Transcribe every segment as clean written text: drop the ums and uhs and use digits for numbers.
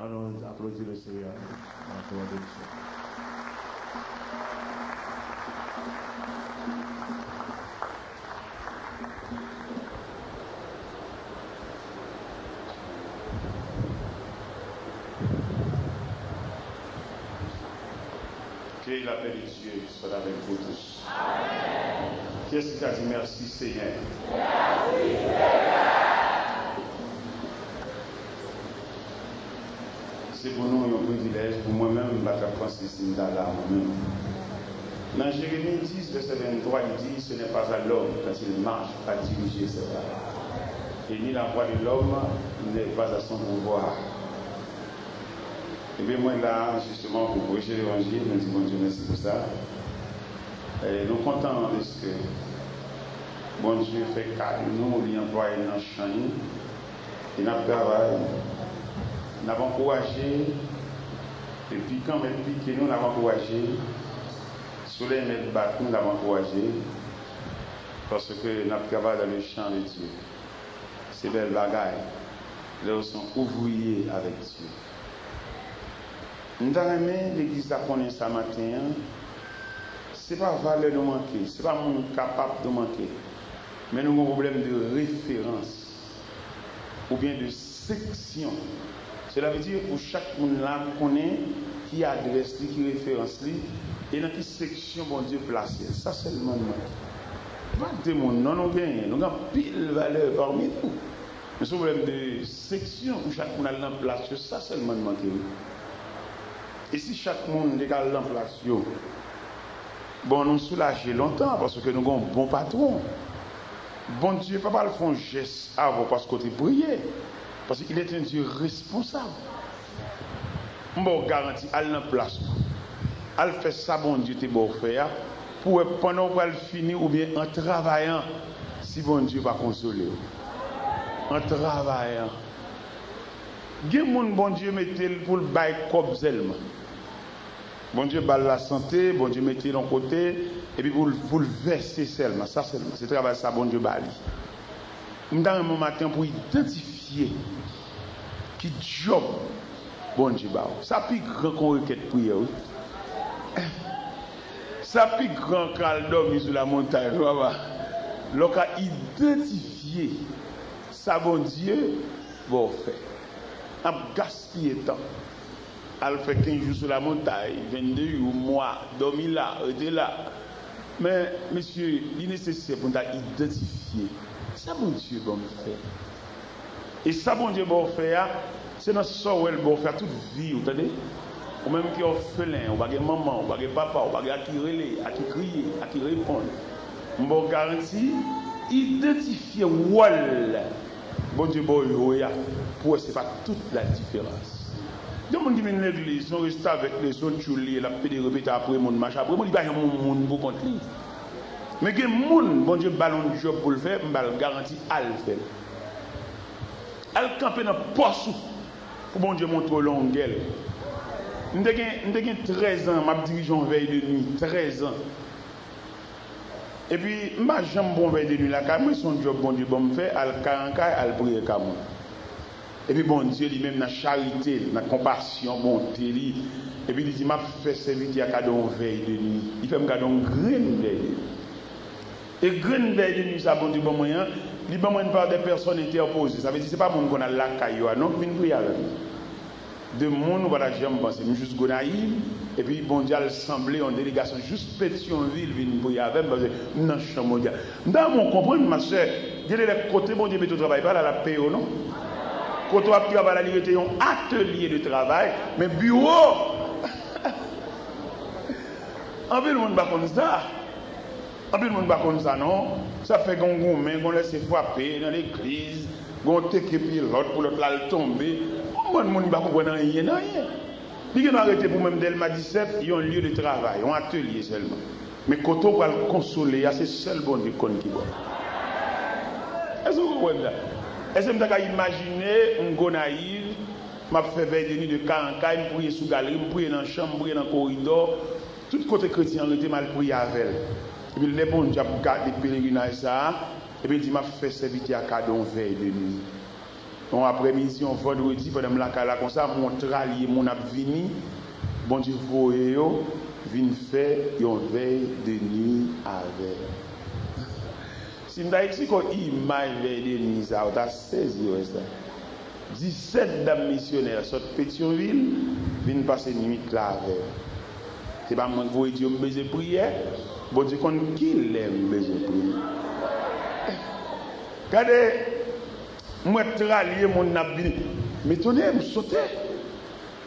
Allons applaudir le Seigneur. La gloire de Dieu. Que la paix de Dieu soit avec vous tous. Amen. Qui est-ce qui a dit merci Seigneur? Merci Seigneur. C'est pour nous un privilège, pour moi-même, je pense que c'est là moi-même. Dans Jérémie 10, verset 23, il dit, ce n'est pas à l'homme quand il marche à diriger ses pas. Et ni la voix de l'homme n'est pas à son pouvoir. Et bien moi là, justement, pour prêcher l'évangile, nous disons bon Dieu merci pour ça. Et nous sommes contents de ce que bon Dieu fait car nous, les employés dans le champ, et nous travaillons. Nous avons encouragé, et puis quand même piqué, nous l'avons encouragé, soleil met battu, nous l'avons encouragé, parce que nous travaillons dans le champ de Dieu. C'est belle bagaille. Là, sont ouvriers avec Dieu. Nous avons aimé l'église à connaître ça matin. Ce n'est pas valeur de manquer, ce n'est pas monde capable de manquer. Mais nous avons un problème de référence ou bien de section. Cela veut dire pour chaque monde là connaît qui adresse, qui référence, et dans quelle section bon Dieu placé. Ça c'est le monde. Pas de monde, non, nous gagnons. Nous avons pile valeur parmi nous. Mais ce problème de section où chaque monde a en place, ça c'est le monde manqué. Et si chaque monde est en place, bon, nous soulager longtemps parce que nous avons un bon patron. Bon Dieu, ne peut pas le faire un geste avant parce que tu prier. Parce qu'il est un Dieu responsable. Bon, garantie, elle en place. Elle fait ça, bon Dieu, t'es bon faire. Pour pendant qu'elle finit ou bien en travaillant, si bon Dieu va consoler. En travaillant. Gen moun bon Dieu mettez pour le bail comme seulement. Bon Dieu balle la santé, bon Dieu mettez d'un côté et puis pour le verser seulement. Ça seulement, c'est travail ça bon Dieu balle. Dans un matin pour identifier qui job bon Dieu balle. Ça plus grand qu'on requête prière. Ça plus grand qu'al dormir sur la montagne. Lorsqu'on a identifié ça bon Dieu bon fait. A gaspillé temps. Elle fait 15 jours sur la montagne, 22 jours, mois, dormir là, rester là. Mais, monsieur, il est nécessaire pour nous identifier. Ça, bon Dieu, bon faire. Et ça, bon Dieu, bon faire, c'est notre soeur, elle bon faire toute vie, vous entendez? Ou même qui est orphelin, ou pas de maman, ou pas de papa, ou pas de qui relaie, à qui crier, à qui répondre. Bon garantie, identifier wall. Bon Dieu, bon yoya, pour ce n'est pas toute la différence. Il y a des gens qui viennent à l'église, ils restent avec les autres choulis, la paix de répéter après mon machin, après, il n'y a pas de monde pour contre lui. Mais il y a des gens, bon Dieu, ballon de job pour le faire, je vais garantir à le faire. Elle campe dans le poste pour bon Dieu montrer l'ongel. J'ai 13 ans, ma dirigeant veille de nuit, 13 ans. Et puis, ma jambe bon veille de nuit, là, quand moi, son job, bon Dieu, bon me fait, elle carancaille, elle prie comme moi. Et puis, bon Dieu, lui-même, dans la charité, dans la compassion, bonté, et puis, il dit, m'a fait servir à cadeau veille de nuit. Il fait me garder une graine veille de nuit. Et graine veille de nuit, ça, bon Dieu, bon moyen, il bon moyen par des personnes interposées. Ça veut dire, c'est pas mon qu'on a la caillou, non, mais nous, de monde, voilà, j'aime penser, juste Gonaïve, et puis bon Dieu, elle semblait en délégation, juste Pétionville, vient pour y avoir, parce que non, je mondial. Dans mon comprendre, ma soeur, il y a des côtés, bon Dieu, mais tu travailles pas, là, la paix, non? Quand tu as travaillé à la liberté, un atelier de travail, mais bureau. En plus, le monde ne va pas comme ça. En plus, le monde ne va pas comme ça, non? Ça fait qu'on laisse frapper dans l'église, qu'on take l'autre pour l'autre là, tomber. Le monde ne va pas comprendre rien. Il y a arrêté pour même Delma 17, il y a un lieu de travail, un atelier seulement. Mais quand on va le consoler, c'est seul bon Dieu qui va. Est-ce que vous comprenez ça? Est-ce que vous pouvez imaginer un gars naïf, m'a fait veille de nuit de 40 ans, je prie sous galerie, je prie dans la chambre, je prie dans le corridor, tout côté chrétien, on était mal prié avec elle. Et puis les bons dieux ont gardé le pèlerinage ça, et puis il dit, m'a fait servir à cadeau veille de nuit. un après-midi, un vendredi, pendant la cala comme ça, mon tralier, mon abvini, bon Dieu, voyez, vient faire une veille de nuit avec. Si je dis qu'on image veille de nuit, ça a 16 ça. 17 dames missionnaires sortent de Pétionville, viennent passer une nuit là avec. C'est pas moi qui vous dire que je prière, bon Dieu, qui l'aime, je prière. Regardez, moi, tralier mon abini. Mais tenez, je saute.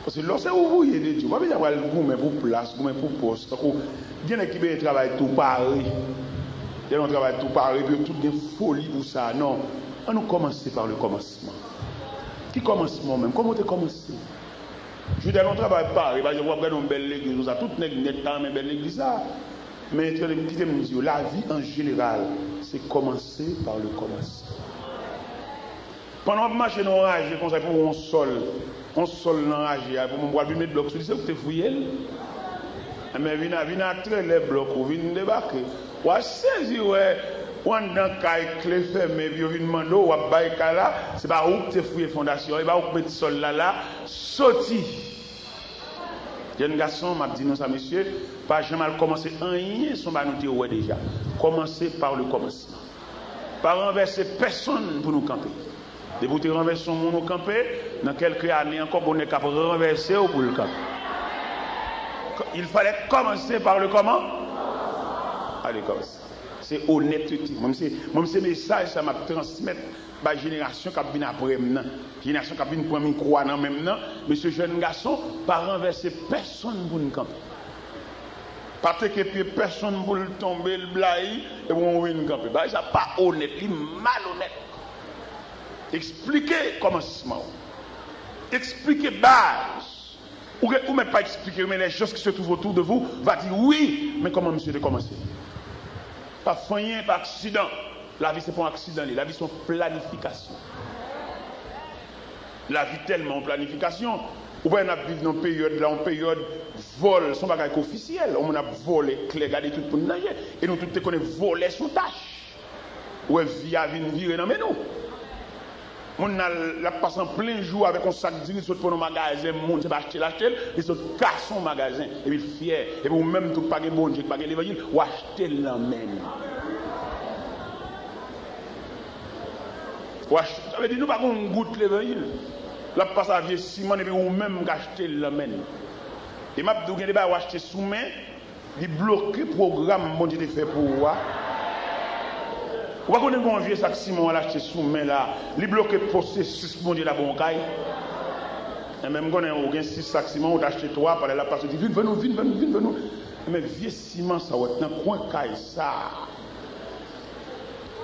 Parce que lorsque vous voyez des Dieu, vous ne pouvez pas le goût pour place, pour poste. Il y a qui travaille tout pareil. Il y a qui travaille tout pareil, puis tout des folies pour ça. Non, on nous commencer par le commencement. Qui commence moi-même? Comment tu commences? Je dis, on travaille pareil. Je vois une belle église, tout net dans une belle église. Mais tu me dis, la vie en général, c'est commencer par le commencement. Pendant que je marche dans l'orage, comme ça, pour on sol dans l'orage, pour mon bois, je mets le bloc, tu dis, c'est fouillé. Mais viens à très les blocs, viens débarquer. Ou à saisir, ou dans le clé fermé, puis viens demander, ou à bailler là, c'est pas où tu fouillé fondation, et pas où tu mets le sol là, sorti. Jeune garçon m'a dit, non, ça, monsieur, pas jamais commencer rien, son banouté, ouais, déjà. Commencer par le commencement. Pas renverser personne pour nous camper. Et pour te renverser son monde au camper, dans quelques années encore, on est capable de renverser ou pour le camp. Il fallait commencer par le comment? Allez, commencer. C'est honnêteté. Même ces messages, ça m'a transmis par la génération qui vient après maintenant. La génération qui vient pour me croire dans même temps. Mais ce jeune garçon, pas renverser personne pour nous camper. Pas que personne pour le tomber, le blayer, et pour nous camper. Ça n'est pas honnête, il est malhonnête. Expliquez commencement. Expliquez base. Ou même pas expliquer, mais les choses qui se trouvent autour de vous va dire oui, mais comment monsieur de commencer? Pas rien, pas accident. La vie c'est pas un accident, la vie c'est une planification. La vie tellement en planification. Ou bien on a vécu dans une période là, une période vol, son bagage officiel. On a volé, clé, gardé tout pour nous nager. Et nous tous connaissons voler sous tâche. Ou via virer dans nous. On a passé en plein jour avec un sac de saute pour nos magasins, on va acheter l'acheter, et saute casse son magasin, et puis fier, et puis même tout pas de bon Dieu, pas de l'évangile, ou acheter l'emmène. Ça veut dire nous pas qu'on goûte l'évangile. Là passe à vieux ciment et puis ou même acheter l'emmène. Et m'a dit que ou acheter sous main, il bloque le programme bon Dieu fait pour moi. Vous voyez qu'on a un vieux sac Simon à l'acheter sous main là, il bloque le processus bon Dieu la bonne caille. Et même quand on a 6 sacs Simon, on a acheté 3, par là, parce que dit, viens. Mais vieux ciment, ça va être dans le coin caille ça.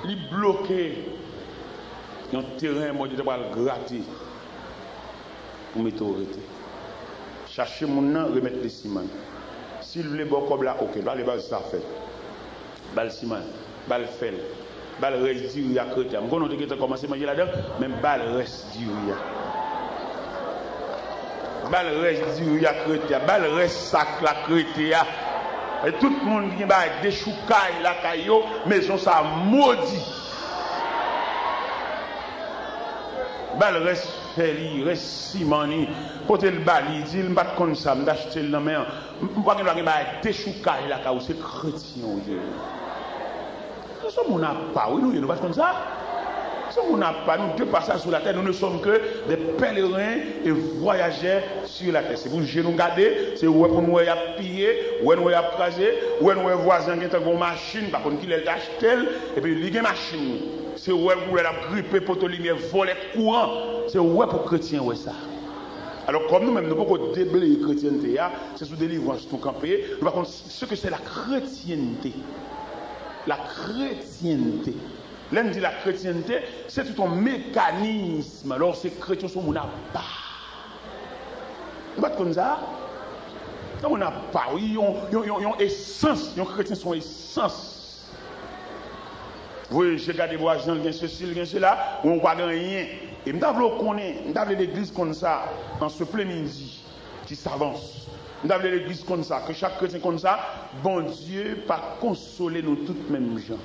Il bloque un terrain, bon Dieu va le gratter. Pour mettre au arrêté. Chercher mon nom, remettre les ciments. S'il veut bon comme là, ok, là, les bases ça fait. Bal ciment, bal fel. Bal reste du riz à côté. Je vais commencer à manger là-dedans, même bal reste du riz. Bal reste du riz à côté. Bal reste sac la côté. Et tout le monde qui va des choucailles la caillou, maison ça maudit. Bal reste feli, reste simani. Côté le bali, dit il pas comme ça, m'acheter le main. Pas que va des choucailles la caillou, c'est chrétien. Nous sommes pas, oui, nous ne sommes pas comme ça. Nous ne sommes pas, nous deux passages sur la terre, nous ne sommes que des pèlerins et voyageurs sur la terre. C'est pour nous garder, c'est où pour nous piller, où nous craser, où nous voisins qui ont une machine, par contre, qui les achète, et puis il y a une machine. C'est où vous la gripper pour la lumière, voler courant. C'est où pour chrétiens, ouais ça. Alors, comme nous-mêmes, nous ne pouvons pas déblayer la chrétienté, c'est sous délivrance, nous camper. Nous, par contre, ce que c'est la chrétienté. La chrétienté. L'un dit la chrétienté, c'est tout un mécanisme. Alors, ces chrétiens sont mon pas. Vous pas comme ça? On n'a pas. Ils ont essence. Les chrétiens sont essence. Oui, j'ai regardé voir Jean, ceci, cela, on ne voit rien. Et nous avons l'église comme ça, en ce plein midi, qui s'avance. Nous avons l'église comme ça, que chaque chrétien comme ça, bon Dieu, pas consoler nous toutes mêmes gens.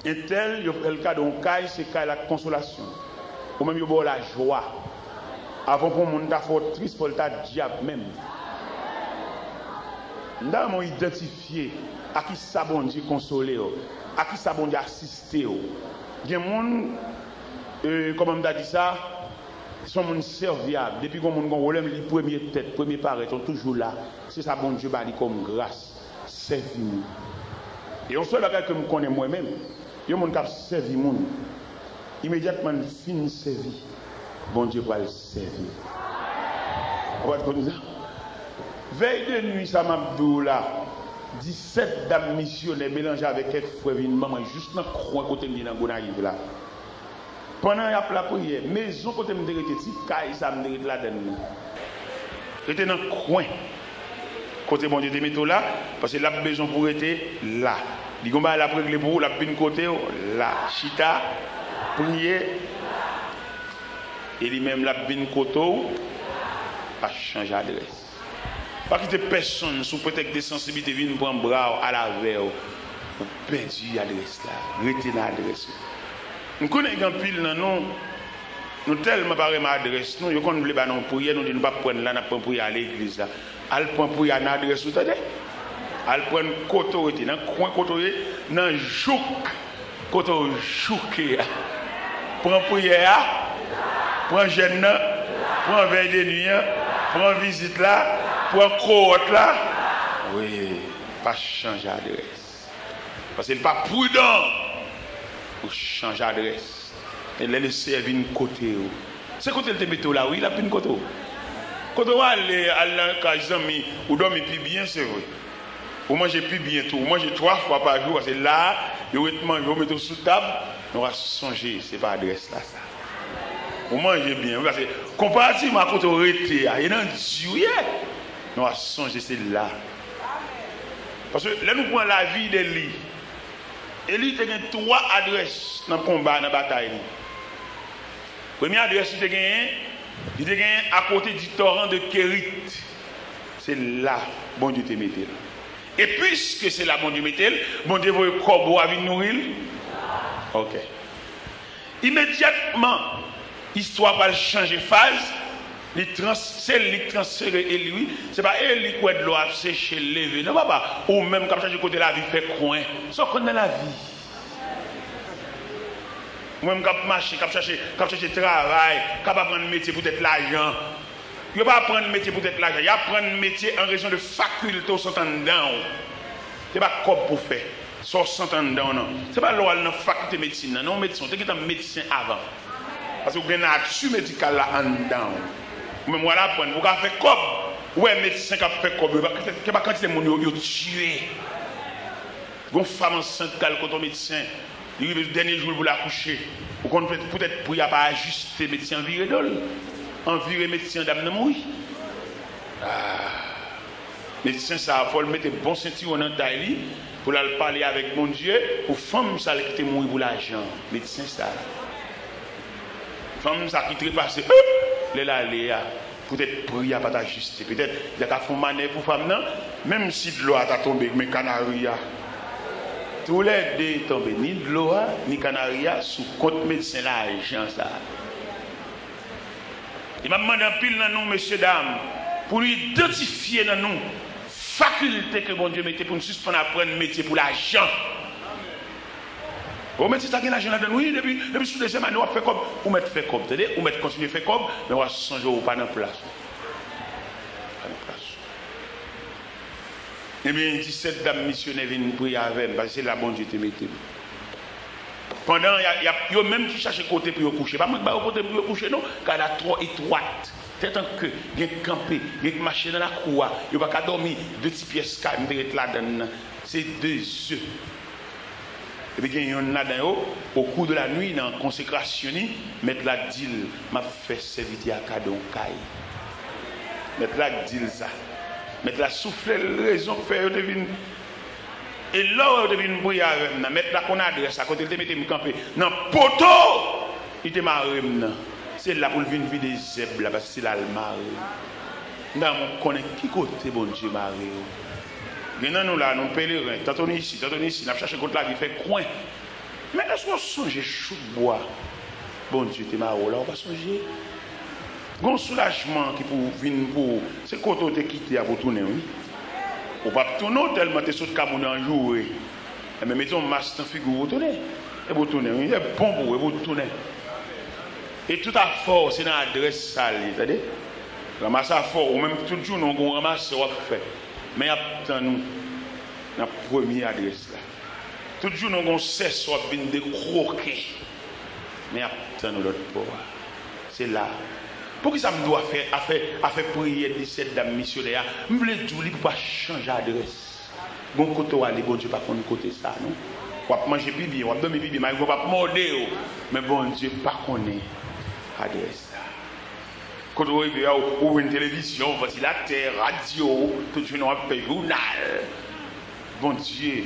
Un tel, le cas d'un caille, c'est la consolation. Ou même, il y a la joie. Avant pour mon ta faute triste pour le tas diable même. Nous avons identifié à qui ça bon Dieu consoler, à qui ça bon Dieu assister. Il y a des gens, comment on a dit ça, sont des gens serviables. Depuis qu'on a un problème, les premiers têtes, premiers paraître, sont toujours là. C'est ça bon Dieu va dire comme grâce. Servis-nous. Et on se bagage que je connais moi-même. Il y a des gens qui servent les gens. Immédiatement, fin servi. Bon Dieu va le servir. On va te dire ça. Veille de nuit, ça m'a dit là. 17 dames missionnaires mélangées avec quelques frères maman juste dans le coin côté de Gonaïve là. Pendant la prière, maison côté me direct ti caille ça me direct là dedans. J'étais dans le coin. Côté bon Dieu te metto là parce que la besoin pour être là. Dit qu'on va la régler pour la bin côté là. Chita prier et lui-même la bin côté pas changer d'adresse. Pas quitter personne sous prétexte de sensibilité vienne prendre bras à la veille ou perdu l'adresse là, rester dans l'adresse. Nous connaissons un pile non nous tellement pas ma adresse nous qu'on voulait pas non prier nous dit nous pas prendre là n'a pas prier à l'église là. Al prend prier à l'adresse vous entendez? Al prend côté dans coin côté dans jouk côté jouké. Prend prière prend jeune prend veille de nuit prend visite là pour un cohorte là, oui, pas changer d'adresse. Parce qu'il n'est pas prudent pour changer d'adresse. Et là, le servir une côté. C'est côté le météo là, oui, il a plus une côté. Quand on va aller à l'encagement, ou dormir plus bien, c'est vrai. Ou manger plus bien tout. Ou manger 3 fois par jour, parce que là, il va mettre sous table, on va changer, ce n'est pas l'adresse là, ça. Ou manger bien, parce que comparativement à côté où on était, il y a un Dieu. Nous allons changer c'est-là. Parce que là, nous prenons la vie d'Élie. Élie a 3 adresses dans le combat, dans la bataille. Première adresse, il a gagné à côté du torrent de Kérit. C'est là, bon Dieu te mette. Et puisque c'est là, bon Dieu mette, bon Dieu va le corbeau à nourrir. Ok. Immédiatement, l'histoire va changer phase. C'est lui qui transfère Élie. Ce n'est pas Élie qui est de l'eau à sécher, lever. Non, papa. Ou même comme ça, du côté de la vie, fait coin. Ça, qu'on a la vie. Ou même quand marcher, quand chercher travail, quand prendre un métier pour être l'argent. Il ne va pas prendre un métier pour être l'argent. Il va prendre un métier en raison de faculté au s'entendre dedans. Ce n'est pas comme pour faire. Ça, s'entendre dedans, non. Ce n'est pas l'eau à la faculté de médecine. Non, médecin. Tu es un médecin avant. Parce que vous avez un action médicale là en dedans. Mais moi là prendre vous faire comme ouais médecin qui a fait comme que pas quantité de monde yo tué une femme enceinte qui a médecin le dernier jour pour la coucher ou peut-être pour y a pas ajuster médecin virer d'ol envirer médecin dame mourir médecin ça faut le mettre bon ceinture dans taille pour aller parler avec mon Dieu pour femme ça qui était mourir pour l'argent médecin ça femme ça qui trépasse peut-être prier pas t'ajuster peut-être il y a fait manœuvre pour femme non même si de l'eau a tombé mais canaria tous les deux tombés ni de l'eau ni canaria sous compte médecin l'argent ça il m'a demandé un pile dans nous messieurs dames pour lui identifier dans nous faculté que bon Dieu mettait pour nous suspendre à prendre métier pour l'argent. Vous mettez ça qui est l'argent là-dedans, oui, depuis sous les semaines, on va faire comme, ou mettre fait comme, c'est-à-dire, ou mettre continuer à faire comme, mais on va changer ou pas dans place. Pas dans place. Eh bien, 17 dames missionnaires viennent prier avec eux, parce que c'est là bon Dieu te mette. Pendant, il y a même qui cherchent côté pour coucher. Pas moi qui côté pour coucher, non, car elle est trop étroite. C'est un que, il y a campé, il y a marché dans la cour, il n'y a pas qu'à dormir, 2 petites pièces là-dedans. C'est 2 œufs. Et puis il y a un là-dedans, au cours de la nuit, dans la consécration, mettre la dîle, m'a fait servir à cadeau caille. Mettre la dîle ça. Mettre la souffler, raison, faire devine. Et là, on devine brouiller avec moi. Mettre la qu'on adresse à côté, il te mette me camper. Dans le poteau, il te marre. C'est là pour le venir des zèbres, là, parce que c'est là le marre. Nous connaissons qui côté bon Dieu marre. Maintenant, nous là, nous pèlerins, tantôt ici, nous cherchons contre la vie, fait coin. Mais est-ce qu'on songe chou de bois? Bon Dieu, t'es marre là, on va songer. Gon soulagement qui pour venir pour c'est quand on t'es quitté pour tourner, oui. On va tourner tellement t'es sur le Cameroun en jour. Mais mettons masque en figure vous tourner. Et vous tourner, oui, c'est bon pour vous tourner. Et tout à force, c'est dans l'adresse sale, c'est-à-dire ramasse à fort ou même tout jour nous on ramasse on fait. Mais attends nous la première adresse là. Tout jour nous on cesse soit venir de croquer. Mais attends nous l'autre pouvoir. C'est là. Pour que ça me doit faire à faire prier 17 dames missionnaires, je veux dire pour pas changer d'adresse. Bon côté aller bon Dieu pas qu'on côté ça non. On va manger pipi, on va dormir pipi, mais on va pas morder. Mais bon Dieu pas connaît adresse là. Quand on arrive ou une télévision, ventilateur, radio, tout le monde a payé journal. Bon Dieu,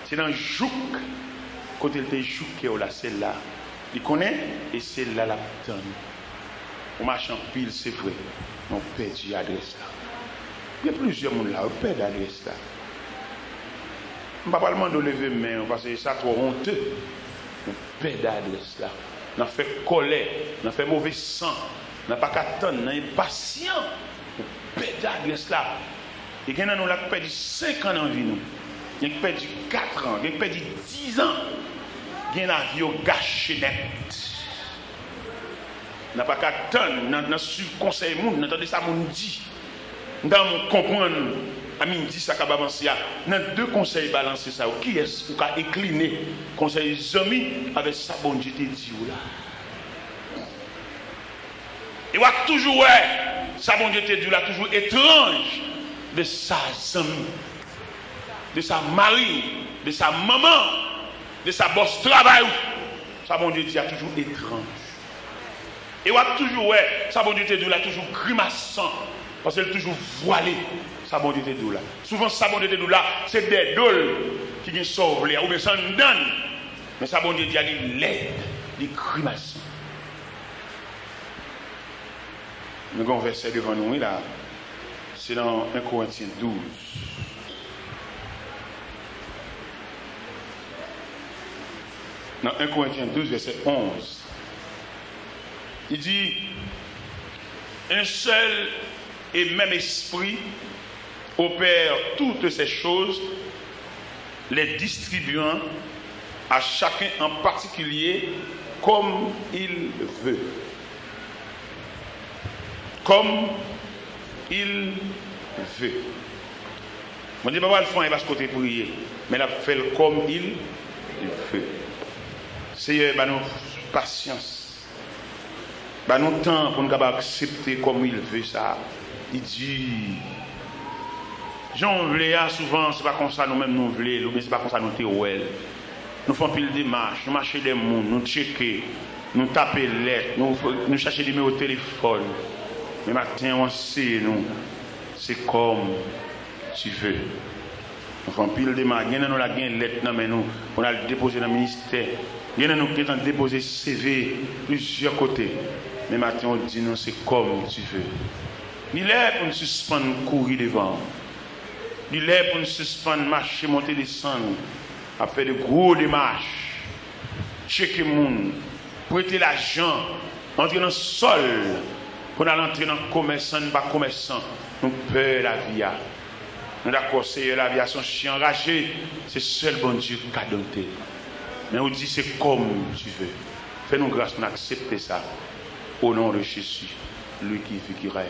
c'est dans le jouk. Quand il était jouké, c'est là. Il connaît et c'est là la putain. On marche en pile, c'est vrai. On perd l'adresse là. Il y a plusieurs monde là, on perd l'adresse là. On ne va pas demander de lever main parce que ça trop honteux. On perd l'adresse là. On a fait colère, on a fait mauvais sang. On n'a pas qu'à attendre, on est impatient. On perd l'adresse là. Et il y en a qui ont perdu 5 ans dans la vie. Il y en a qui ont perdu 4 ans, il y en a qui ont perdu 10 ans. Il y en a qui ont gâché net. On n'a pas qu'à attendre, dans le conseil, on entend ça, on dit. Dans mon comprendre, à midi, ça va avancer. Dans 2 conseils balancés, ça. Qui est-ce qui a incliné conseil amis avec ça, bon Dieu te dit là. Et va toujours, ça, bon Dieu te dit là, toujours étrange de sa amie, de sa mari, de sa maman, de sa bosse travail. Ça, bon Dieu te dit, toujours étrange. Et va toujours, ça, bon Dieu te dit là, toujours grimaçant, parce qu'elle est toujours voilée. Ça, bon Dieu te dit là. Souvent, ça, bon Dieu te dit là, c'est des dôles qui viennent sauver, ou bien ça nous donne. Mais ça, bon Dieu dit, il y a des laides, des grimaçants. Nous avons un verset devant nous, là. C'est dans 1 Corinthiens 12. Dans 1 Corinthiens 12, verset 11. Il dit, un seul et même esprit opère toutes ces choses, les distribuant à chacun en particulier comme il veut. Comme il veut. On dit, papa, le fond, il va se côté prier, mais il a fait comme il veut. C'est nous patience. Nous temps pour nous accepter comme il veut ça. Il dit, j'en voulais souvent, c'est pas comme ça nous-mêmes nous voulons, mais c'est pas comme ça nous théouels. Nous faisons pile des marches, nous marchons des mondes, nous checker, nous taper les lettres, nous chercher des numéros de téléphone. Mais maintenant, on sait, nous, c'est comme tu veux. Nous faisons pile des marches, nous avons la lettre, mais nous, on a le déposé dans le ministère. Il y en a nous qui ont déposé CV plusieurs côtés. Mais maintenant, on dit non, c'est comme tu veux. Il est pour nous suspendre, courir devant. Il est pour nous suspendre, marcher, monter, descendre. À faire de gros démarches. Checker le monde. Prêter l'argent. Entrer dans le sol. Pour aller entrer dans le commerçant, pas commerçant. Nous peur la vie. Nous d'accord, c'est la vie, son chien enragé. C'est seul bon Dieu qui a donné. Mais on dit c'est comme tu veux. Fais-nous grâce pour accepter ça. Au nom de Jésus, lui qui vit, qui règne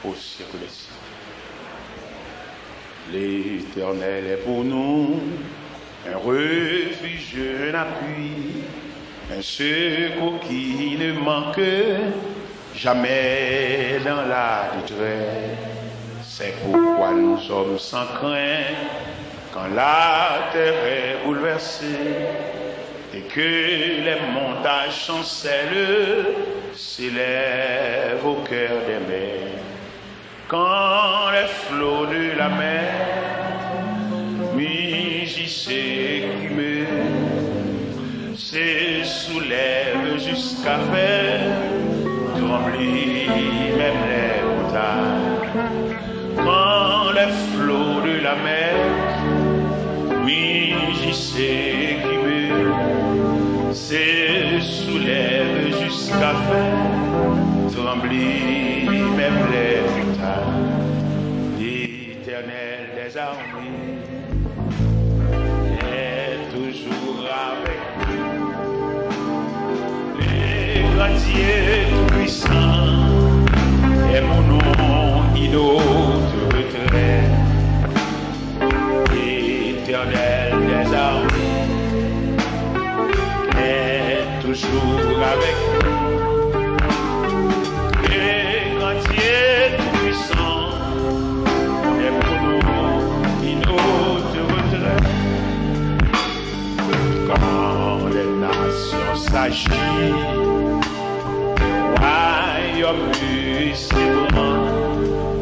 au siècle des siècles. L'Éternel est pour nous un refuge, un appui, un secours qui ne manque jamais dans la détresse. C'est pourquoi nous sommes sans crainte quand la terre est bouleversée et que les montagnes chancellent, s'élèvent au cœur des mers. Quand les flots de la mer mugissent et se soulèvent jusqu'à faire trembler même les montagnes. Quand les flots de la mer mugissent et se soulève jusqu'à faire trembler mes plaies plus tard. L'Éternel des armées est toujours avec nous. Les grandiers tout-puissants est mon nom, inautre retrait. L'Éternel des armées est toujours avec nous. Les grandiers tout-puissants est mon nom, inautre retrait. Quand les nations s'agitent, royaume s'ébranle,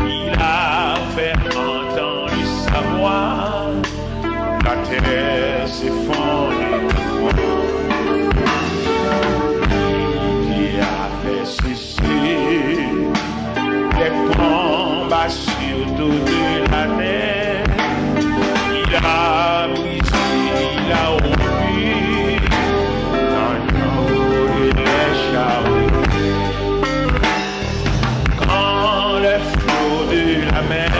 il a fait entendre sa voix, la terre s'effondre, il a fait cesser les combats sur toute la terre, il a brisé, il a rompu dans l'eau et les charrues. Les flots de la mer,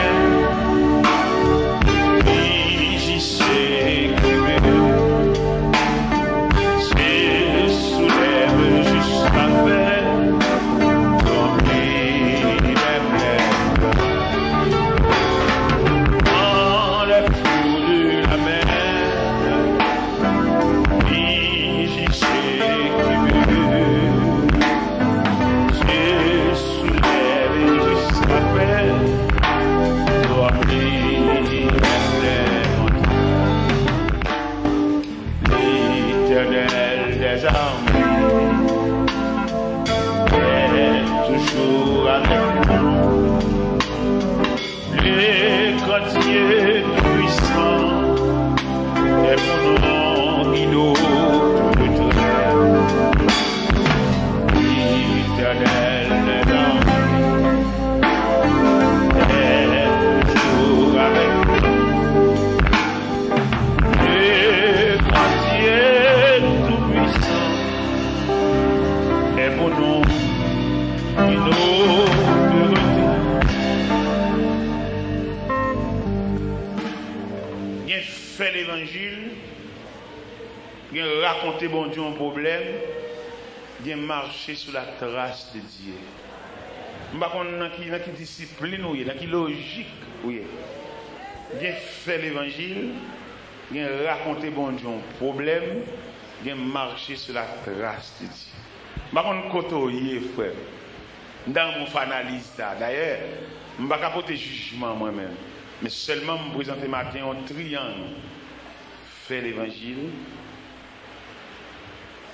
rugissent, se soulèvent jusqu'à faire trembler les plaies. Quand les flots de la mer, rugissent, l'Éternel des armées est toujours avec nous. Les grandiers puissants est mon nom, inautre retrait. L'Éternel des armées est toujours avec nous. Les grandiers tout-puissants est mon nom, inautre retrait. Bien fait l'évangile, bien raconter bon Dieu un problème, bien marcher sur la trace de Dieu. Je ne sais pas dans quelle discipline, dans quelle logique. Bien fait l'évangile, bien raconter bon Dieu un problème, bien marcher sur la trace de Dieu. Je ne sais pas côtoyer, frère. Dans mon analyse, d'ailleurs, je ne sais pas porter jugement moi-même, mais seulement me présenter matin un triangle. Faire l'évangile,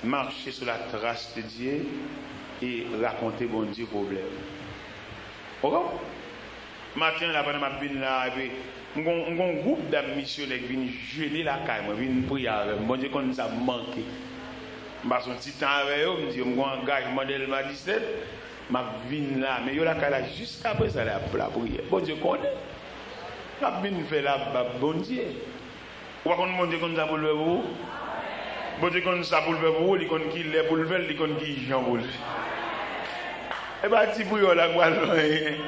marcher sur la trace de Dieu et raconter bon Dieu problème. Ok? Matin, là, pendant ma vie, là, un groupe d'amis missionnaires qui viennent jeûner la caille, qui viennent prier avec moi. Bon Dieu, quand ça manqué. Je passe un petit temps avec eux, je me dis, je suis un engagement de ma 17, je viens là, mais je la caille jusqu'à présent, la prière. Bon Dieu, connaît. Je viens faire la bon Dieu. Ou quand mon Dieu, quand ça pour le vous, bon Dieu, quand ça pour le vous, il connaît qui l'est pour le faire, il connaît qui Jean pour le faire. Et bien, si vous avez la gueule,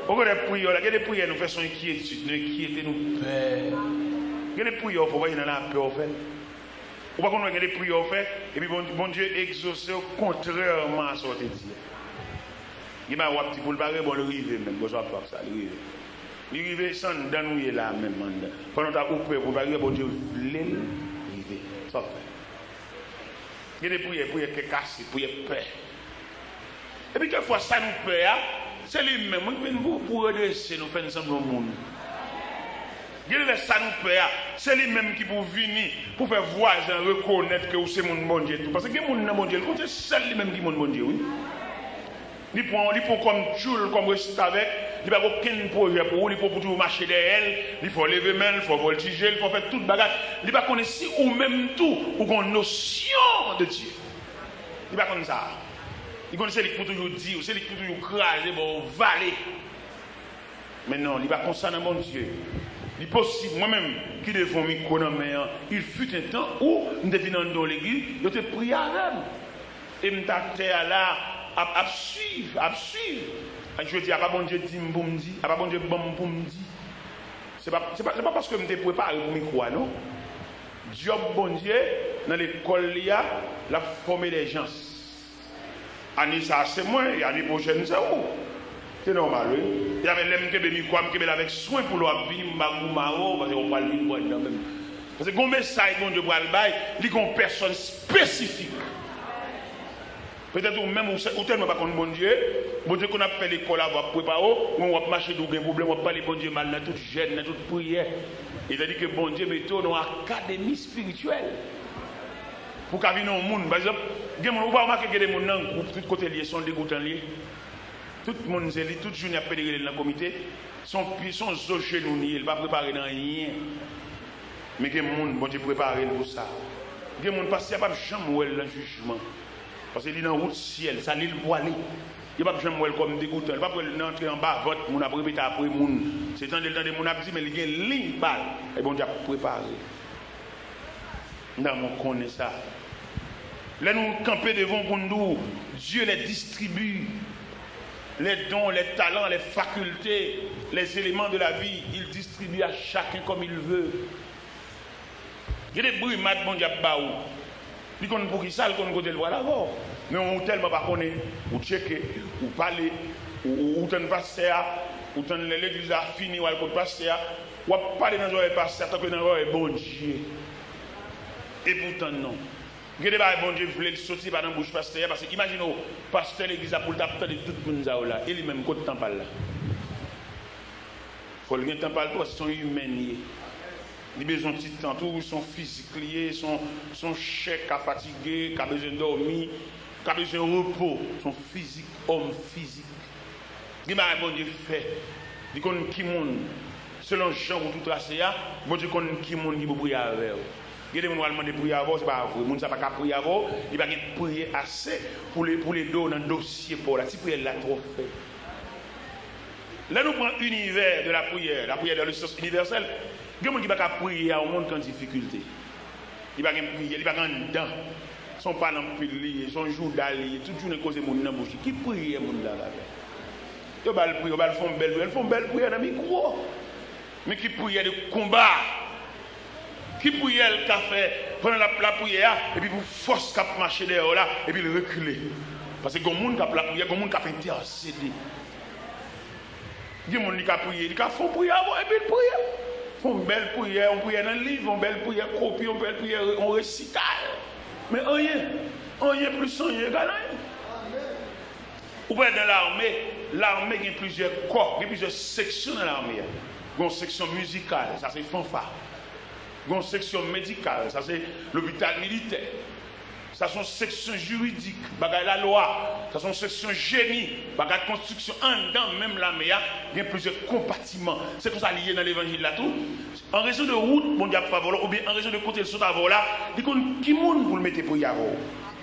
vous avez des prières, il y a des prières, nous faisons inquiétude, nous inquiétons, nous peur. Il y a des prières, il faut voir, il y en a peur, en fait. Ou pas qu'on a des prières, fait, et puis bon Dieu exauce contrairement à ce que tu dis. Il m'a dit, pour le barrer, bon, le rivet même, bon, je vais faire ça, le rivet. Le rivet, sans danouiller là, même, pendant que tu as coupé, pour le barrer, bon Dieu, le rivet. Ça fait. Il y a des prières, prières qui cassent, prières peur. Et puis, quelquefois, ça nous peur, c'est lui-même qui vient pour redresser, nous faire ensemble au monde. Ça nous peur, c'est lui-même qui pour venir, pour faire voisin reconnaître que c'est mon bon Dieu. Parce que les gens dans mon Dieu, c'est celle lui-même qui est mon bon Dieu, oui. Il prend comme Jules, comme reste avec, il n'y a aucun projet pour vous, il faut toujours marcher derrière elle, il faut lever main, il faut voltiger, il faut faire toute bagarre. Il n'y a pas connaître si ou même tout, ou qu'on notion de Dieu. Il n'y a pas comme ça. Il connaît celui qui peut toujours dire, celui qui peut toujours craser, bon, valer. Mais non, il n'y a pas comme ça dans mon Dieu. Il est possible, moi-même, qui devons micro dans main, il fut un temps où nous devions dans l'église, je te prie avec. Et je t'ai là à suivre, à suivre. Je dis, pas bon Dieu dit pour me dire, pas bon Dieu bon pour me dire. C'est pas parce que je me préparé pour micro, non. Dieu bon Dieu, dans l'école, il y a la formé des gens. Année ça, c'est moi, et l'année prochaine, c'est où? C'est normal, oui. Il y avait l'homme qui est avec soin pour leur venir, parce qu'on parle de lui. Parce que quand message, bon Dieu, pour le bail, il y a une personne spécifique. Peut-être même ou tellement pas contre bon Dieu qu'on a fait l'école à voir préparer, on va marcher dans un problème, on va parler bon Dieu mal dans toute jeune, dans toute prière. Il a dit que bon Dieu met dans une académie spirituelle. Pour qu'il y ait un monde, par exemple, vous pouvez remarquer que les gens dans le groupe, tout côté lié, sont dégoûtants liés. Tout le monde est lié, tout le jour, il y a pédéré dans le comité. Son os chez nous, il ne va pas préparer dans rien. Mais il y a des gens bon Dieu préparé pour ça. Il y a des gens parce qu'il n'y a pas de chambre dans le jugement. Parce qu'il est dans la route ciel, ça l'île voilée. Il n'y a pas de chambre comme dégoûtant. Il n'y a pas de entrer en bas, vote, on a répété après moun. C'est tant de temps de mon a dit, mais il y a une ligne balle. Et bon Dieu a préparé. Nous connaissons ça. Là, nous camper devant pour nous. Dieu les distribue. Les dons, les talents, les facultés, les éléments de la vie, il distribue à chacun comme il veut. Il y a des brimades, bon Dieu, baou. Il y a pour qui ça, il y a le voir d'abord. Mais on ne tellement pas connaître, ou checker, ou parler, ou t'en passer, ou t'en l'église a fini, ou t'en passer, ou parler dans le pasteur, tant que dans le bon Dieu. Et pourtant, non. Il y a des gens bon Dieu voulait sortir par dans la bouche pasteur, parce que imaginez, pasteur l'église a pour le taper de tout le monde là, et lui-même, quand il t'en parle là. Il faut le temps parler parce qu'ils sont humains. Ils ont besoin de petit temps, tout, ils sont physiques liés, sont chèques à fatiguer, qui a besoin de dormir, qui a besoin de repos, sont physiques, hommes physiques. Ils ont bon Dieu fait. Ils connaissent qui monde, selon Jean ou tout tracé, bon Dieu connaît qui monde qui peut prier avec eux. Il y a des gens qui demandent de prier avant, ce n'est pas vrai. Les gens ne savent pas prier avant, ils ne peuvent pas prier assez pour les dos dans le dossier pour la. Si prière là, trop fait. Là, nous prenons l'univers de la prière dans le sens universel. Il y a des gens qui ne peuvent pas prier au monde en difficulté. Ils ne peuvent pas prier, ils ne peuvent pas dedans. Ils ne sont pas dans le pilier, ils sont jour d'allier, toute journée cause de monde dans la bouche. Qui prie les gens là-bas? Ils ne peuvent pas faire une belle prière dans le micro. Mais qui prie de combat? Qui prie le café pendant la prière et puis vous force à marcher dehors là et puis le reculer. Parce que il y a des gens qui ont la prière, il y a des gens qui ont intercédé. Il y a des gens qui ont prié, ils font prière avant et puis ils prient. Ils font une belle prière, on prie dans le livre, une belle prière copie, une belle prière en récital. Mais rien plus rien égal rien. Ou bien dans l'armée, il y a plusieurs corps, il y a plusieurs sections dans l'armée. Il y a une section musicale, ça c'est fanfare. Il y a une section médicale, ça c'est l'hôpital militaire. Ça c'est une section juridique, bagaille la loi. Ça c'est une section génie, bagaille construction. En dedans, même l'armée, il y a plusieurs compartiments. C'est comme ça lié dans l'évangile là tout. En raison de route, mon diable favor, ou bien en raison de côté le saut à là, il y a qui monde pour le mettre pour y avoir.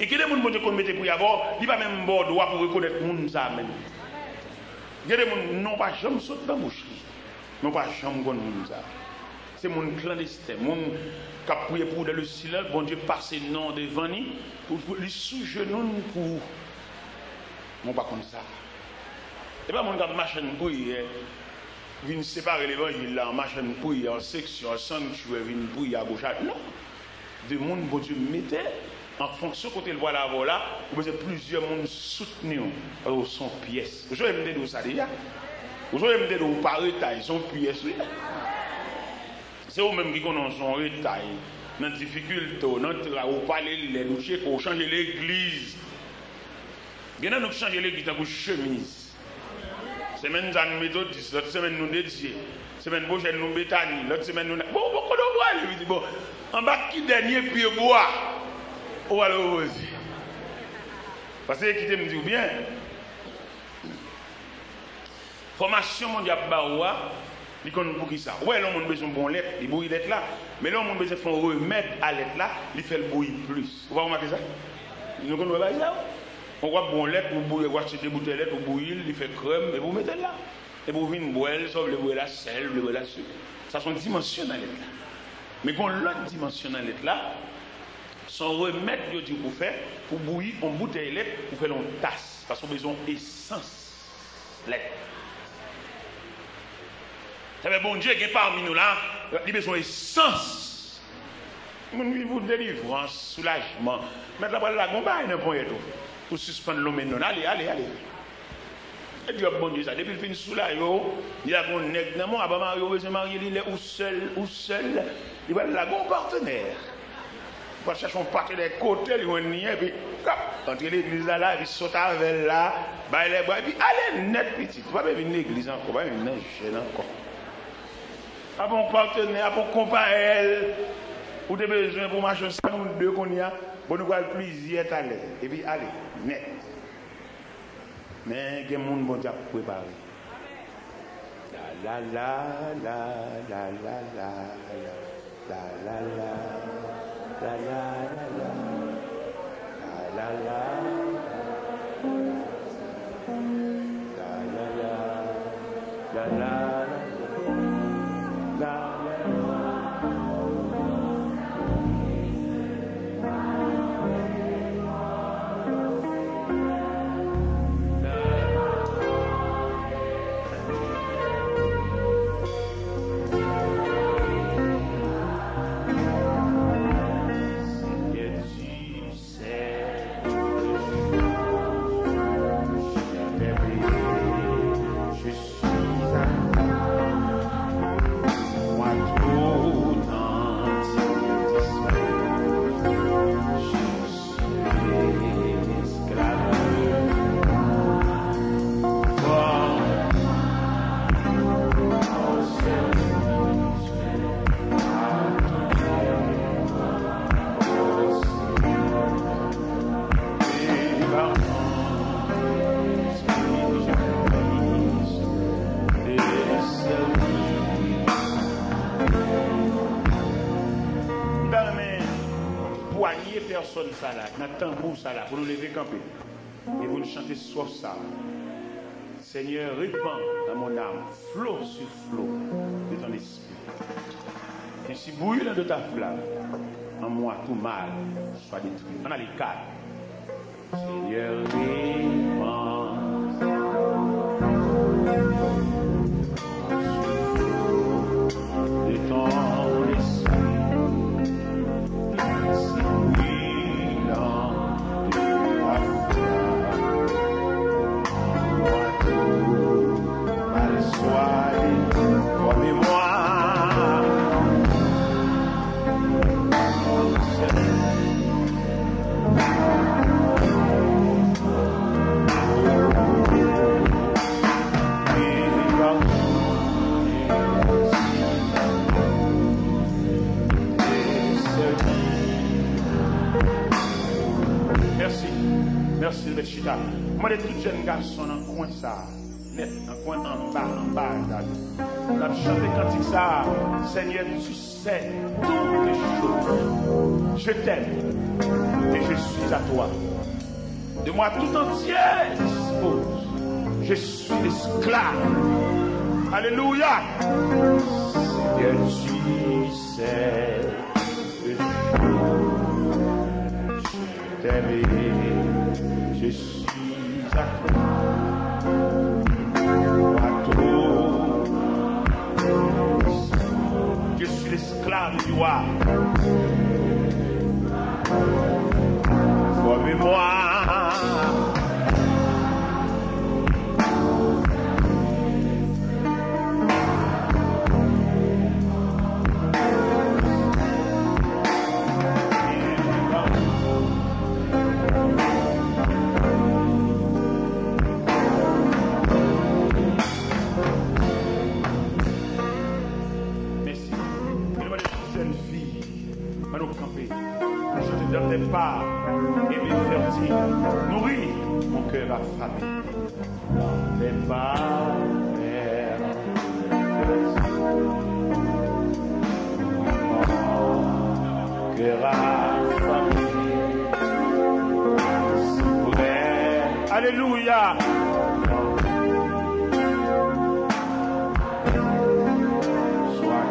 Et qui est le monde pour le mettre pour y avoir, il va même bon droit pour reconnaître le monde ça même. Il y a des gens qui n'ont pas jamais sauté dans la bouche. Non pas jamais bon monde ça. C'est mon clandestin, mon qui a prié pour dans le silence, bon Dieu passe non devant nous, pour les sous-genoux pour. Non pas comme ça. Et pas mon qui a marché pour prier, vient séparer l'évangile là, en marchant pour prier, en section, en sanctuaire, vient prier à gauche. Non. Des mondes, bon Dieu mettait, en fonction côté le voilà là, vous avez plusieurs mondes soutenus au son pièce. Vous avez me dit ça déjà. Vous avez me dit au par taille, son pièce. C'est eux-mêmes qui connaissent son détail, notre difficulté, notre parler, nous cherchons, changer l'église. Maintenant, nous changer l'église dans une chemise. Semaine nous méthodistes, l'autre semaine nous dédiés, semaine prochaine nous bétanie, l'autre semaine nous. Bon, beaucoup de bois, bon, en bas qui dernier pied bois, on va le rose. Parce que qui me dit bien, formation mondiale baoua. Il connaît pour qui ça. Ouais, l'homme a besoin de bon lettre, il bouille lettre là. Mais l'homme a besoin de faire remettre à lettre là, il fait le bouillir plus. Vous voyez ça? Nous connaissons pas ça. On voit bon lettre, vous bouillez, vous achetez des bouteilles de lettre, vous bouillez, il fait crème, et vous mettez là. Et vous venez boire, sauf le boire la sel, le boire la sucre. Ça son dimension dans l'être là. Mais quand l'autre dimension dans l'être là, son remède yo dit pour faire pour bouillir en bouteille lait pour faire une tasse parce qu'on a besoin d'essence lait. Ça veut bon Dieu qui est parmi nous là, il a besoin d'essence. Mon vivre délivrance, soulagement. Maintenant la gomba est un point tout pour suspendre l'homme non. Allez. Et puis bon Dieu ça depuis le fin soulage il a qu'on nèg dans mon Mario besoin marier il est ou seul, il va la gon partenaire. Pour chercher un partenaire côté, il va nier, puis entre l'église là, puis sauter avec là, et puis allez net petit. Tu vas pas venir l'église encore, pas venir jeune encore. A bon partenaire, a bon compagnon, ou des besoins pour marcher ça, nous deux qu'on y a, pour nous avoir le plaisir d'aller. Et puis allez, net. Mais il y a des gens qui vont préparer. La. Personne ça là, dans tambour ça là, pour nous lever camper. Et vous nous chantez soit ça. Seigneur, répand dans mon âme, flot sur flot de ton esprit. Et si bouillant de ta flamme, en moi tout mal soit détruit. On a les quatre. Seigneur, répand de ton esprit. Merci, le chita. Moi, les tout jeunes garçons dans le coin ça, net, dans le coin en bas, on a chanté cantique ça. Seigneur, tu sais toutes les choses. Je t'aime et je suis à toi. De moi tout entier dispose. Je suis l'esclave. Alléluia. Seigneur, tu sais les choses. Je t'aime. Je suis à toi, je suis l'esclave du roi. Formez-moi. Pas et bien fertile, nourris mon cœur affamé. Dans tes pas, Père, mon cœur affamé. Alléluia. Sois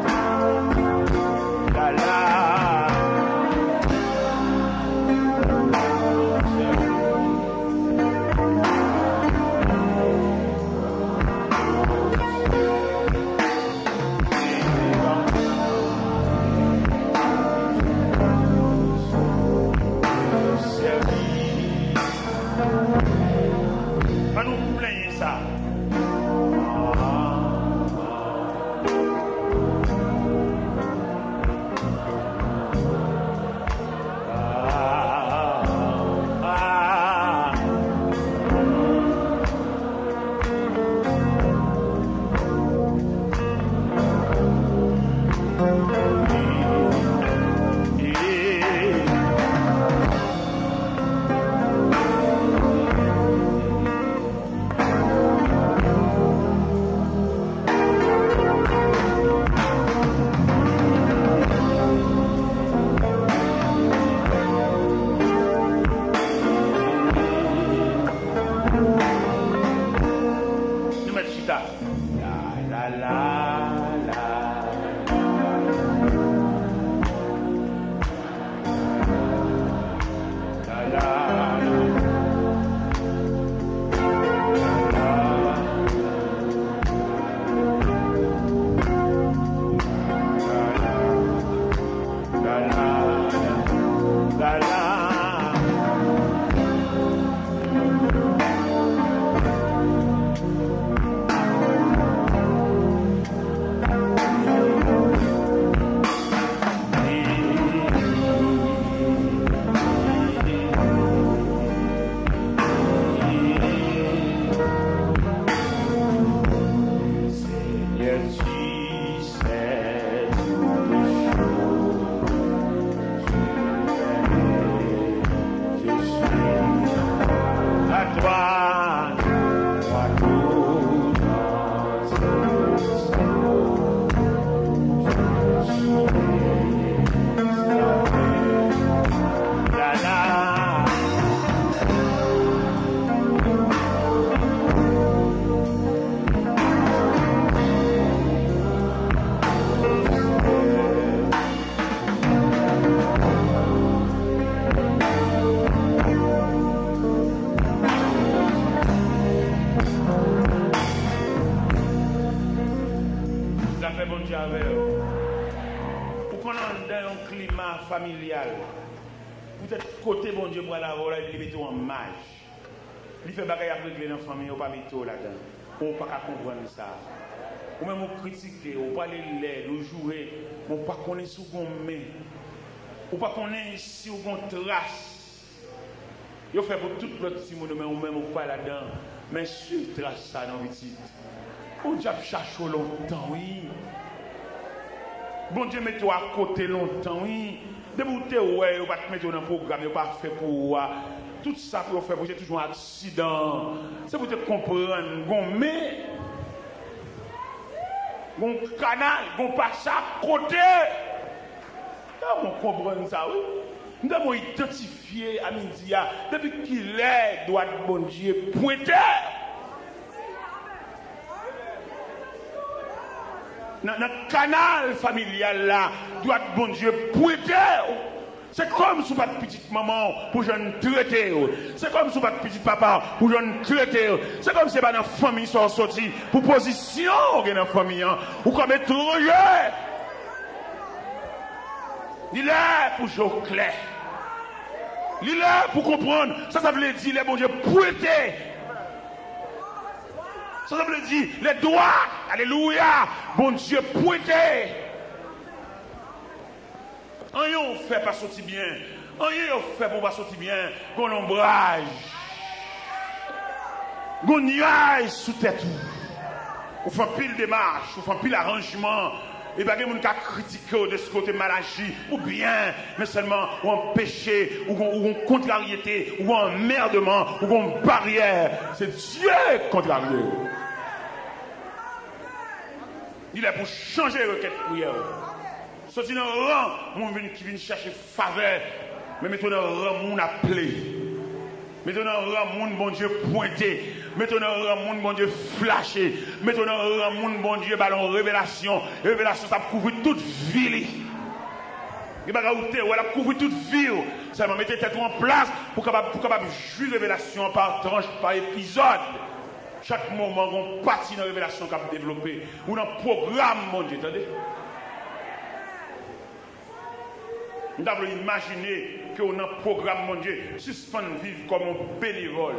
Dieu avec vous. Pour qu'on ait dans un climat familial, peut-être côté bon Dieu pour la voler, il met en marge. Il fait bagaille avec les enfants, mais il pas mettre là-dedans. On pas comprendre ça. Ou même on critiquer, on parler l'air, on jouer, on pas connaître sous qu'on met. Ou pas connaître ici ou qu'on trace. Il fait pour tout l'autre petit monde, mais on même on pas là-dedans. Mais sur trace ça dans petit. On déjà cherché longtemps, oui. Bon Dieu met toi à côté longtemps, oui. Débouté ouais, on va te mettre dans un programme, on pas fait pour tout ça pour faire, c'est toujours un accident. C'est pour te comprendre, mais mon canal, mon passe à côté. Comment comprendre ça, oui? Nous devons identifier à midi, depuis qu'il est, doit bon Dieu pointer. Notre canal familial là, doit bon Dieu pointer. C'est comme si votre petite maman pour jeune traiter. C'est comme si votre petit papa pour jeune traiter. C'est comme si votre famille sont sortis pour position dans la famille. Ou comme étranger. Il est pour jouer clair. Il est pour comprendre. Ça veut dire les bon Dieu pointer. Ça veut dire les doigts. Alléluia. Bon Dieu pointer. Rien on fait pas sortir bien. Rien on fait pour pas sortir bien. Qu'on ombrage. Qu'on nuage sous tête. On fait pile démarche, on fait pile arrangement. Et pas quelqu'un qui a critiqué de ce côté maladie ou bien, mais seulement ou un péché, ou une contrariété, ou un emmerdement, ou une barrière. C'est Dieu contrarié. Il est pour changer la requête prière. Sorti dans le rang, mon qui vient chercher faveur, mais mettons dans le rang, mon appelé. Mettons dans le rang, mon bon Dieu pointé. Mettons dans le rang, mon bon Dieu flashé. Mettons dans le rang, mon bon Dieu ballon révélation. Révélation, ça couvre toute ville. Il va couvrir toute ville. Ça va mettre tête en place pour capable jouer révélation par tranche, par épisode. Chaque moment, on partit dans la révélation qu'on a développée. Ou dans le programme, mon Dieu, attendez. Nous devons imaginer qu'on a un programme, mon Dieu, suspend vivre comme un bénévole.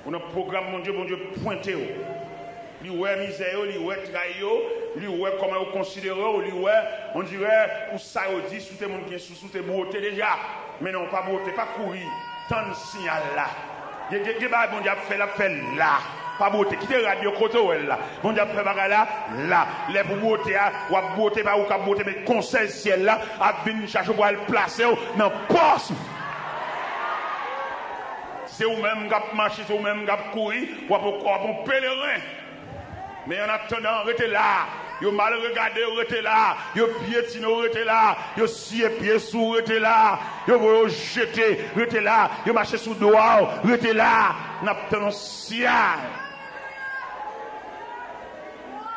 On a un programme, mon Dieu, pointé. Lui, ouais, misère, lui, ouais, trahir, lui, ouais, comment on considère, lui, ouais, on dirait, ou ça, on dit, sous tes monde qui sont sous tes beautés déjà. Mais non, pas beauté, pas courir. Tant de signal là. Il y a bon Dieu, fait l'appel là. Pas beauté, quittez la radio côté où elle là. Bon Dieu, fait bagarre là, là. Les pour beauté, ou à beauté, pas ou qu'à beauté, mais conseil ciel là, à venir chercher pour le placer dans le poste. C'est ou même qui marcher, c'est ou même qui courir, ou pour pèlerin. Mais en attendant, restez là. Yo mal regardé, restez là. Yo piétiné, restez là. Yo scié pied sous, restez là. Yo jeté, restez là. Yo marché sous doigt, restez là. N'attendons ciel.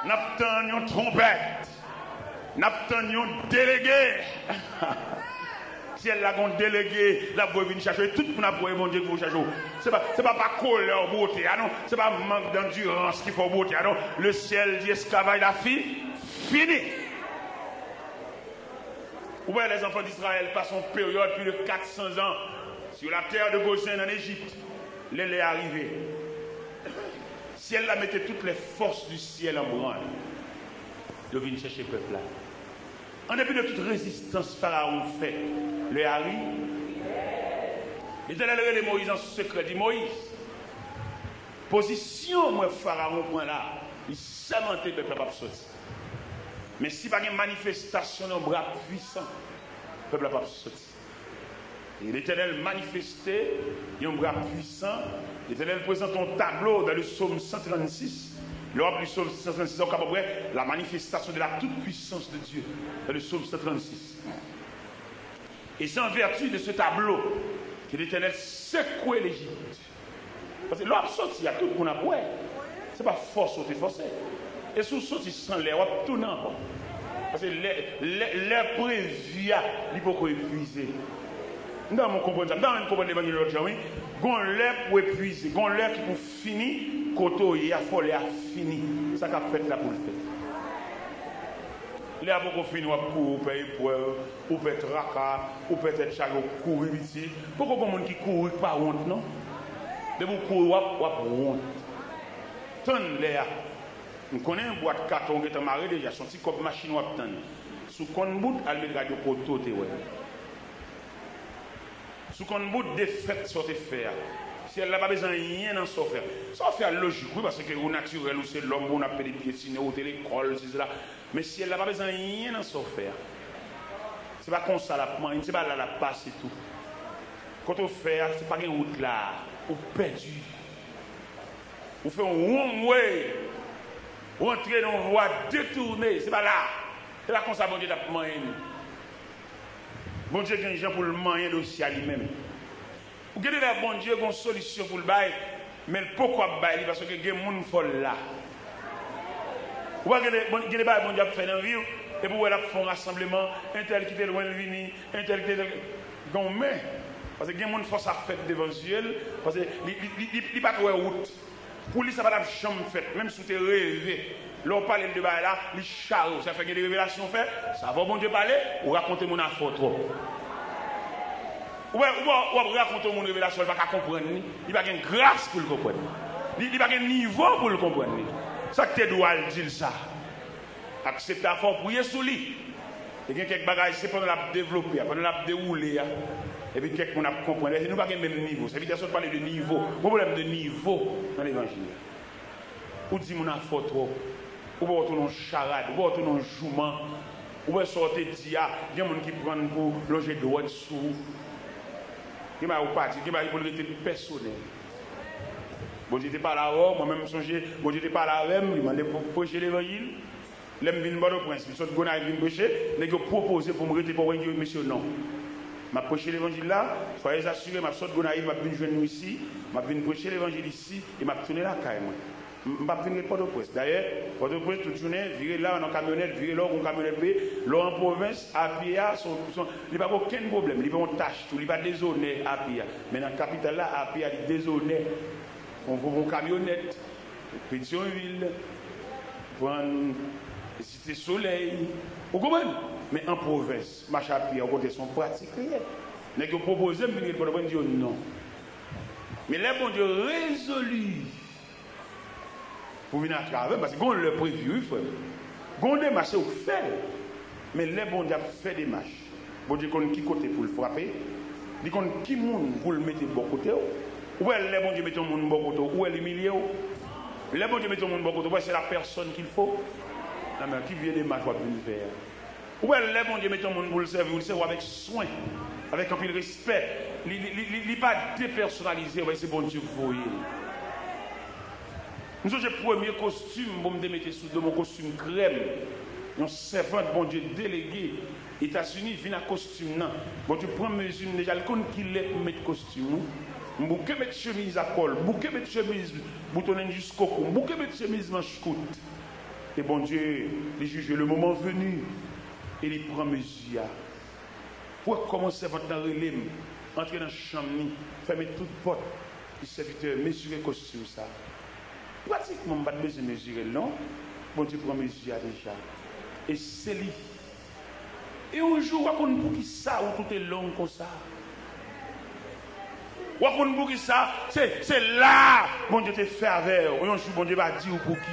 N'attendons trompette. N'attendons délégué. Si elle a un délégué, la voix vient chercher, tout le monde a pour mon Dieu que vous cherchez. Ce n'est pas colère, beauté, non. Ce n'est pas manque d'endurance qu'il faut beauté, non. Le ciel dit esclavage la fille, fini. Vous voyez, les enfants d'Israël passent une période plus de 400 ans sur la terre de Goshen en Égypte. L'elle est arrivée. Si elle a mettait toutes les forces du ciel en branle, de venir chercher le peuple là. En dépit de toute résistance, Pharaon fait. Le Harry. L'Éternel les Moïse en secret, dit Moïse. Position, moi, Pharaon, point là. Il s'amentait le peuple à sortir. Mais si pas une manifestation d'un bras puissant, le peuple n'a pas sorti. Et l'Éternel manifestait un bras puissant. L'Éternel présente un tableau dans le psaume 136. L'ordre du psaume 136, on comprend la manifestation de la toute-puissance de Dieu. Dans le psaume 136. Et c'est en vertu de ce tableau que l'Éternel secouait l'Égypte. Parce que l'homme sorti, il y a tout qu'on a pour elle. Ce n'est pas force ou forcé. Et si vous sortez sans l'air, on tout non. Parce que l'air prévu, il faut qu'on épuise. Nous devons comprendre ça. Nous devons comprendre l'évangile de l'autre jour. Gon l'air pour épuiser. Gon l'air qui pour finir, côté il a fallu fini. C'est ça qu'a fait là pour le faire. Les avocats finissent à courir, payer pour, ou peut-être raka, ou peut-être chaque courir ici. Pourquoi il y a des gens qui courent pas honte, non? De vous courir, ou honte. Tant les on connaît une boîte de carton qui est marré déjà, son petit cop machine ou attendre. Sous qu'on bout, elle met radio poteau, sous qu'on bout des fêtes sur tes faire. Si elle n'a pas besoin de rien dans son faire. Ça fait logique, oui, parce que au naturel, c'est l'homme, on a fait des pieds, au l'école, c'est cela. Mais si elle n'a pas besoin de rien dans son faire, c'est pas comme ça la main, c'est pas là la passe et tout. Quand on fait, c'est pas une route là, on perdu. On fait un wrong way. On entre dans une voie détournée, c'est pas là. C'est là qu'on s'est bon Dieu t'a manger. Bon Dieu, il y a des gens pour le manger aussi à lui-même. Vous avez là, bon Dieu, une solution pour le bail, mais pourquoi bail parce que il y a des gens qui sont là. Vous voyez que bon Dieu a fait dans la vie, et pour elle faire un rassemblement, un tel qui est loin de venir, un tel qui est dans le parce que les gens font sa fête d'évangile, parce qu'ils ne pas trouver route. Pour lui, ça va être chambre faite, même si tu es rêvé. Là, on parle de bail là, les charros, ça fait que des révélations faites, ça va bon Dieu parler, ou raconter mon affaire trop. Ou raconter mon révélation, il ne va pas comprendre, il va avoir une grâce pour le comprendre. Il va avoir un niveau pour le comprendre. Ça que tu dois dire ça. Accepter la force, prier sous lui. Il y a quelques bagages, c'est pendant la développer, pendant la dérouler. Et puis quelqu'un a compris. Nous n'avons pas le même niveau. Ça veut dire que parler de niveau. Mon problème de niveau dans l'évangile. Ou dit mon affaire trop. Ou va retourner en charade, ou va retourner en jouement. Ou va sortir dia. Il y a des gens qui prennent pour loger droit dessous. Il y a des gens qui prennent pour le personnel. Bon, j'étais pas là, moi-même songé, bon, j'étais pas là, il m'a demandé pour prêcher l'évangile. L'aime vient de prince, il saute Gonay vient prêcher, mais il proposé pour me retirer pour dire monsieur non. M'a prêché l'évangile là, soyez assurés, m'a saute Gonay, m'a venu joindre ici, m'a venu prêcher l'évangile ici et m'a tourné là carrément. M'a venu pas de presse. D'ailleurs, pas de presse toute journée, virer là en camionnette, virer là en camionnette B, là en province, à Pia, il n'y a pas aucun problème, il n'y a pas de tâche, il n'y a pas de désordre à Pia. Mais dans la capitale là, à Pia, il y a des désordre. On voit une camionnette, Pétionville, prendre Cité Soleil. Vous comprenez? Mais en province, marche à pied, on côté son pratique. Mais que proposer, mais pour le dire non. Mais les bon Dieu résolu pour venir à travers, parce qu'on le prévu, il faut. On démarche au fait. Mais les bon Dieu fait des marches. Bon Dieu connaît qui côté pour le frapper, il connaît qui monde pour le mettre de bon côté. Où est le bon Dieu mettre mon bon côté? Où est l'humilié? Le bon Dieu mettre mon bon côté, c'est la personne qu'il faut. Non, mais qui vient des marches pour venir faire? Où est le bon Dieu mettre mon pour le servir avec soin, avec un peu de respect. Il n'est pas dépersonnalisé, c'est bon Dieu vous voyez. Nous avons le premier costume, pour me mettre sous mon costume crème. Un servant, bon Dieu délégué, États-Unis, vient à costume. Bon Dieu prend mesure, déjà, le compte qu'il est pour mettre costume. Bouquet mettre chemise à col, bouquet mettre chemise boutonnée jusqu'au cou, bouquet mettre chemise manche courte. Et bon Dieu, les juges, le moment venu, et il prend mesure. Pour commencer votre relais, entrer dans la chambre, fermer toute porte, le serviteur mesurer le costume ça. Pratiquement, pas besoin de mesurer, non? Bon Dieu prend mesure déjà. Et c'est lui. Et un jour, on ne peut ça, où tout est long comme ça. C'est là, bon Dieu te fait avec. Un jour, bon Dieu va dire pour qui.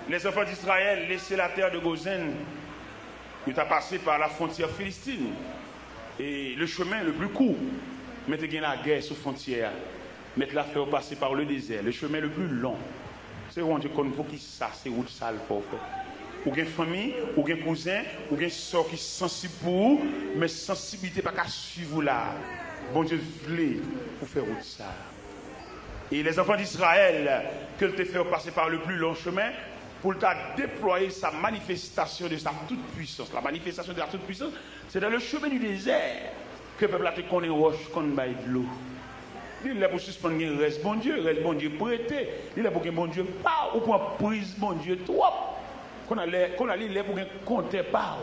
Les enfants d'Israël laissaient la terre de Gozen. Ils ont passé par la frontière philistine. Et le chemin le plus court, mettre la guerre sur frontière, mettre l'affaire passer par le désert. Le chemin le plus long. C'est où on dit qu'on pour qui ça, c'est où ça le faut faire. Ou une famille, ou un cousin, ou un soeur qui est sensible pour vous, mais sensibilité pas qu'à suivre là. Bon Dieu voulait pour faire route ça. Et les enfants d'Israël, que te fait passer par le plus long chemin, pour déployer sa manifestation de sa toute puissance. La manifestation de la toute puissance, c'est dans le chemin du désert que le peuple a te connaît roche qu'on baille de l'eau. Il est pour suspendre un reste bon Dieu prêté. Il est pour que bon Dieu pas ou pour prise bon Dieu trop. Qu'on a l'air pour qu'on compte pas.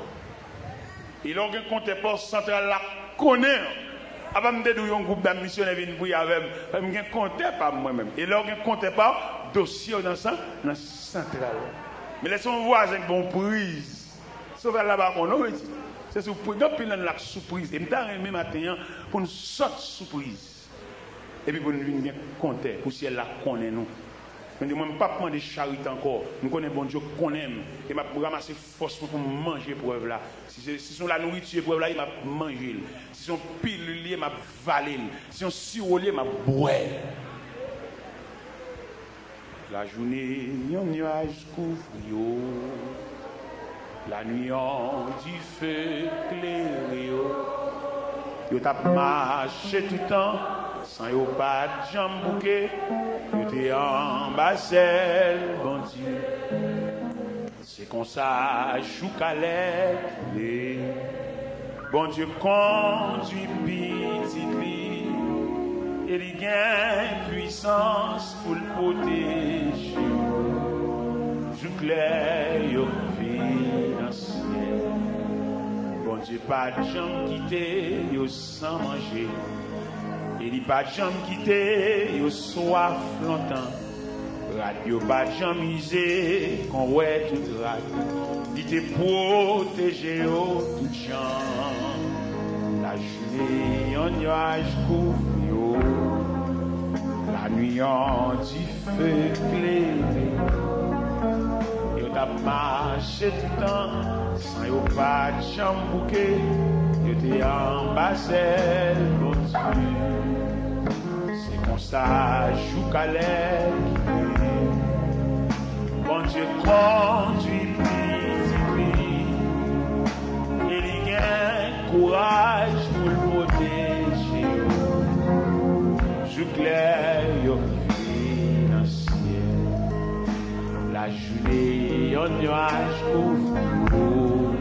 Et lorsqu'on compte pas central là connaît. Avant de dire un groupe de missionnaires viennent prier avec moi, je ne comptais pas moi-même. Et là, je ne comptais pas dossier dans la centrale. Mais laissons voir avec bon prise. Sauf là-bas, on a dit. C'est surprise. Donc, il y a la surprise. Et je me matin pour une sorte de surprise. Et puis, pour nous venir compter, pour si elle la connaît, nous. Je ne dis pas prendre des charités encore. Nous connaissons bon Dieu qu'on aime. Et je vais ramasser force pour manger preuve là. Si c'est la nourriture preuve là, il m'a mangé. Si c'est pilule, il m'a valé. Si c'est sirop, il m'a boire. La journée, un nuage couvre. La nuit, on du feu clairé. Yo t'a marché tout le temps. Sans yo pas de jambes bouquet, yo t'es en basel, bon Dieu. C'est comme ça, chou calais, bon Dieu conduit petit lit, et il gagne puissance pour le protéger. Jou clair, yo financier. Bon Dieu pas de jambes quitter, yo sans manger. Il n'y a pas de jambes quitter, il soif longtemps. Radio pas de jambes misé, qu'on ouais tout rate. Il te protégé tout champ. La journée en nuage couvre, la nuit en du feu clairé. Il t'a marché tout le temps, sans yo pas de jambes bouquet. Il était en basel, bon Dieu. C'est comme ça, joue calais. Bon Dieu conduit petit. Il y a courage pour le protéger. Joue clair, yo financier. La journée en nuage couvre.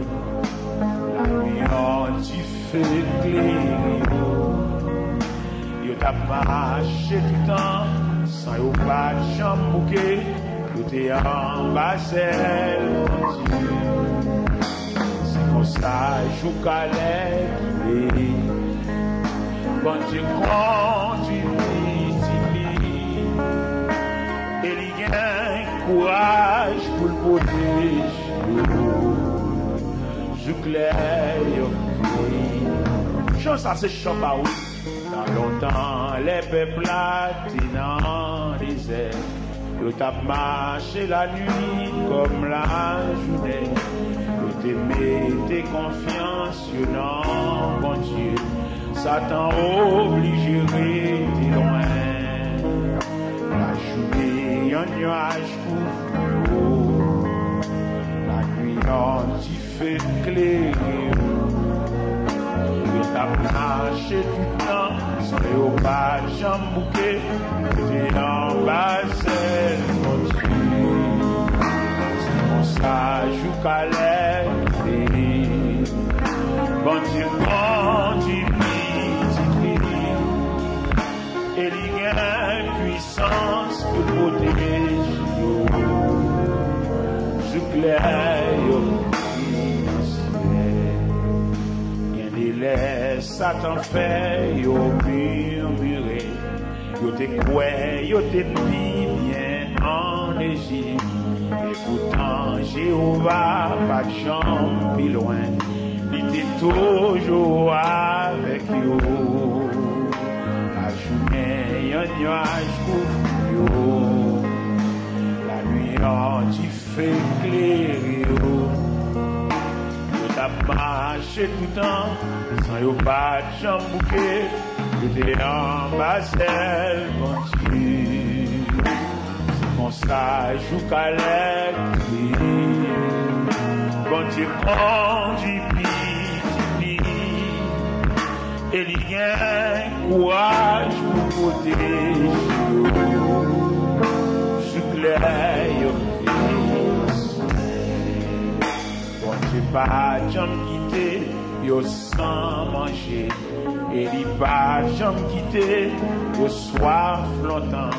La nuit en du feu clairé. Yo t'a marché tout le temps, sans yo pas de jambes bouquet. Yo t'es en basel, mon Dieu. C'est comme ça, joue calais, bon Dieu conduit petit. Et il y a courage pour le protéger. Joue clair, yo chant ça c'est chant bah oui. Dans longtemps les peuples étaient dans le désert. Yo t'a marché la nuit comme la journée. Yo te mettez confiance yo non bon Dieu. Satan obligé de loin. La journée en nuage couvre. La nuit en du feu clairé. T'as marché tout le temps, sans yo pas de jambes bouquet, t'es en basel, mon Dieu. C'est comme ça, joue calais, bon Dieu, conduit petit, et il y a puissance pour protéger, joue clair, les Satan fait, yo murmuré, yo te koué, yo te pi bien en Égypte. Et pourtant, Jéhovah, pas de jambe plus loin, il était toujours avec yo. La journée, un nuage couvre yo, la nuit, en du feu clairé yo. T'as marché tout le temps, sans yo pas de jambes bouquet, t'étais en basel, bon Dieu. C'est comme ça, joue calais, bon Dieu conduit petit, et il y a courage pour protéger, joue clair, pas jamais quitter, yo sans manger. Et il pas jamais quitter, yo soif longtemps.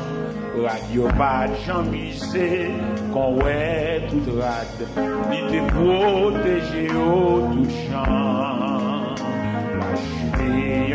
Radio pas jamais misé, qu'on ouais tout rade. Il te protégé au tout champ. La journée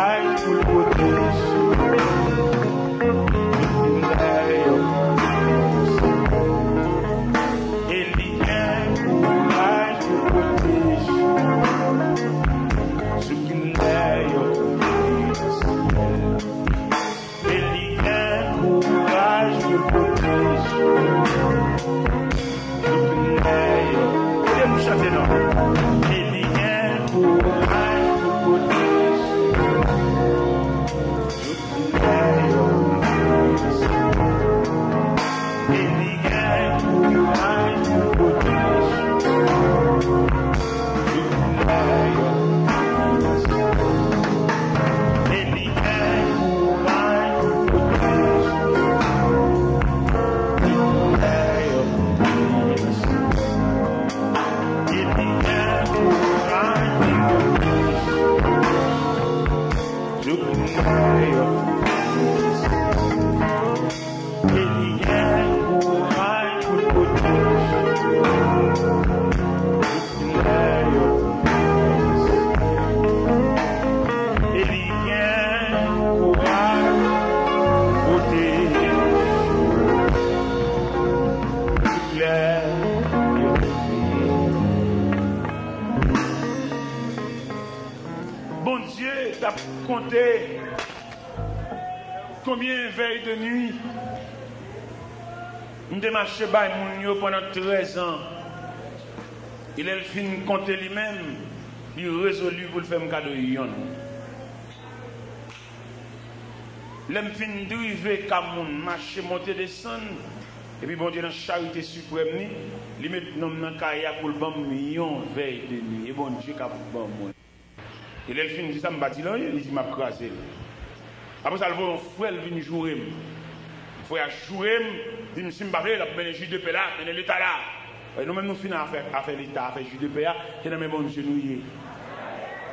Combien veille de nuit je marché pendant 13 ans. Il a fini de compter lui-même, il a résolu pour le faire un cadeau. Il a fini de driver comme marcher, monter, descendre. Et puis, bon Dieu, dans la charité suprême, il met dans le carrière pour le bon million veille de nuit. Et bon Dieu, qui a bon moi. Il a fini de dire ça, il dit, m'a crasé. Après ça, il voit un frère venir jouer. Il faut jouer, il dit, si je ne il a bien le jus de paix là, mais l'État là. Nous-mêmes, nous finissons à faire l'État, à faire le jus de paix là, c'est dans mes bons genouillés.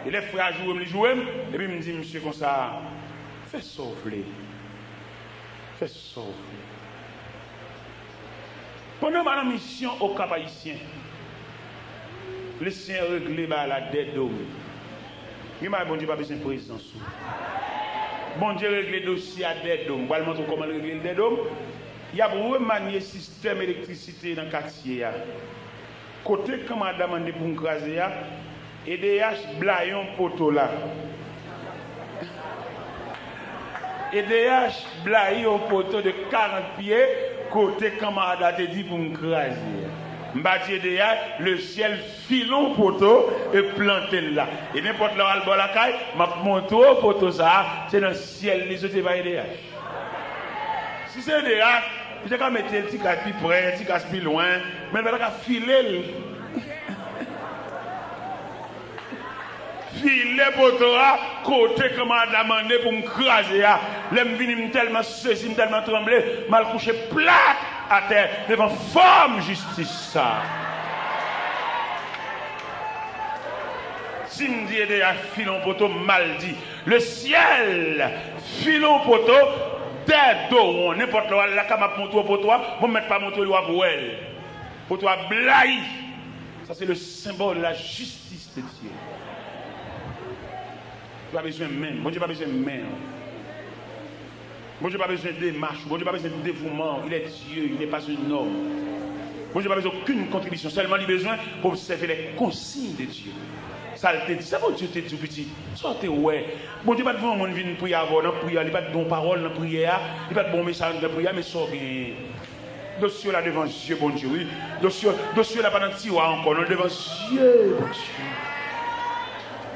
Et les frères jouer, et puis il me dit, monsieur, comme ça, fais souffler. Fais souffler. Pendant ma mission au Cap Haïtien, le Seigneur réglé la dette d'homme. Il m'a dit, pas besoin de présence. Bon Dieu règle le dossier à dette d'homme. Vous allez montrer comment régler le dette d'homme. Il y a remanié le système d'électricité dans le quartier. Côté quand madame a pour craser, EDH blayon poteau là. EDH blayon poteau de 40 pieds. Côté camarade a dit pour me craser. M'bâti EDH, le ciel filon poteau et planté là. Et n'importe là où la caille, m'a monté au poteau ça, c'est dans le ciel, les autres pas EDH. Si c'est EDH, je vais mettre le petit casse plus près, le petit casse plus loin, mais je vais filer. Filer poteau à côté comme a demandé pour me craser. L'aime venu tellement saisi, tellement tremblé, mal couché plat à terre devant forme justice ça. Si me dit EDH filon poteau mal dit, le ciel filon poteau tête d'eau, n'importe où la cam a monté pour toi, vous ne mettez pas monter le pour elle. Pour toi blaï. Ça c'est le symbole de la justice de Dieu. Tu n'as pas besoin de main. Bon Dieu n'a pas besoin de main. Bon Dieu n'a pas besoin de démarche. Bon Dieu n'a pas besoin de dévouement. Il est Dieu, il n'est pas un homme. Bon Dieu n'a pas besoin d'aucune contribution. Seulement il a besoin pour observer les consignes de Dieu. Ça te dit, ça bon Dieu te dit petit. Sortez ouais. Bon Dieu n'a pas de monde venir prier avant dans prière, il n'a pas de bon parole dans prière, il n'a pas de bon message dans prière, mais sortez. Dossier là devant Dieu, bon Dieu, oui. Dossier là pas dans le tiroir encore, non devant Dieu, bon Dieu.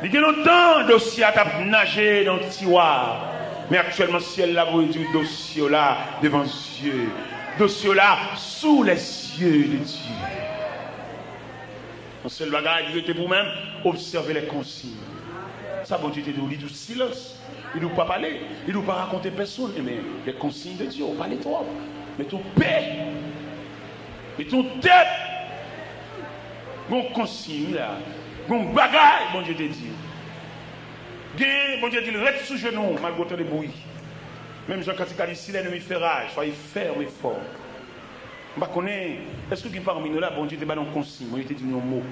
Il y a longtemps, dossier a nagé dans le tiroir. Mais actuellement, ciel là, vous dites dossier là devant Dieu. Dossier là sous les yeux de Dieu. On seul bagage, il était pour même observer les consignes. Ça, bon Dieu, il dit du silence. Il ne doit pas parler. Il ne doit pas raconter personne. Mais les consignes de Dieu, on parle trop. Mais ton paix. Mais ton tête. Bon consigne là. Bon bagaille, bon Dieu te dit. Bon Dieu dit, reste sous genou, malgré le bruit. Même Jean Katika dit, si l'ennemi fait rage, soyez ferme et fort. Je ne connais pas, est-ce que parmi nous là, bon Dieu te dit un consigne, bon Dieu te dit un mot.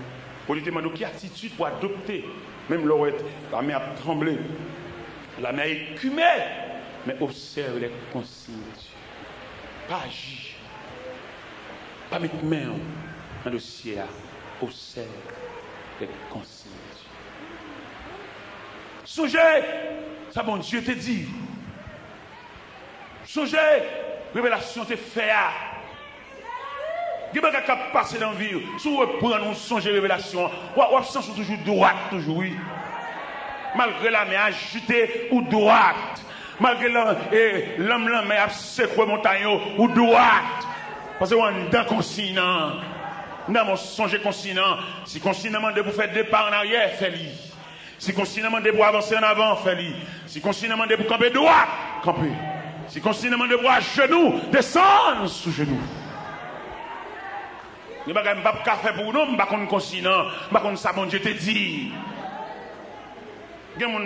Bon Dieu te demande quelle attitude pour adopter. Même l'oreille, la main a tremblé, la main a écumé, mais observe les consignes de Dieu. Pas agir, pas mettre main dans le dossier, observe les consignes de Dieu. Songez, ça bon Dieu te dit. Songez, révélation te fait. Il y a des gens qui passent dans la vie. Si vous reprenez une songe de révélation, vous sens toujours droite, toujours, oui. Malgré la main agitée ou droite. Malgré l'homme mais a secoué montagne ou droite. Parce que on est dans conscient. Dans mon songe conscient. Si consciemment de vous faire des pas en arrière, fais-le. Si consciemment de vous avancer en avant, fais-le. Si consciemment de vous camper droit, camper. Si consciemment de vous à genoux, descendre sous genoux. Je ne vais pas faire pour nous, je ne vais pas faire conscient, je ne vais pas ça, bon Dieu te dit. Il y a des gens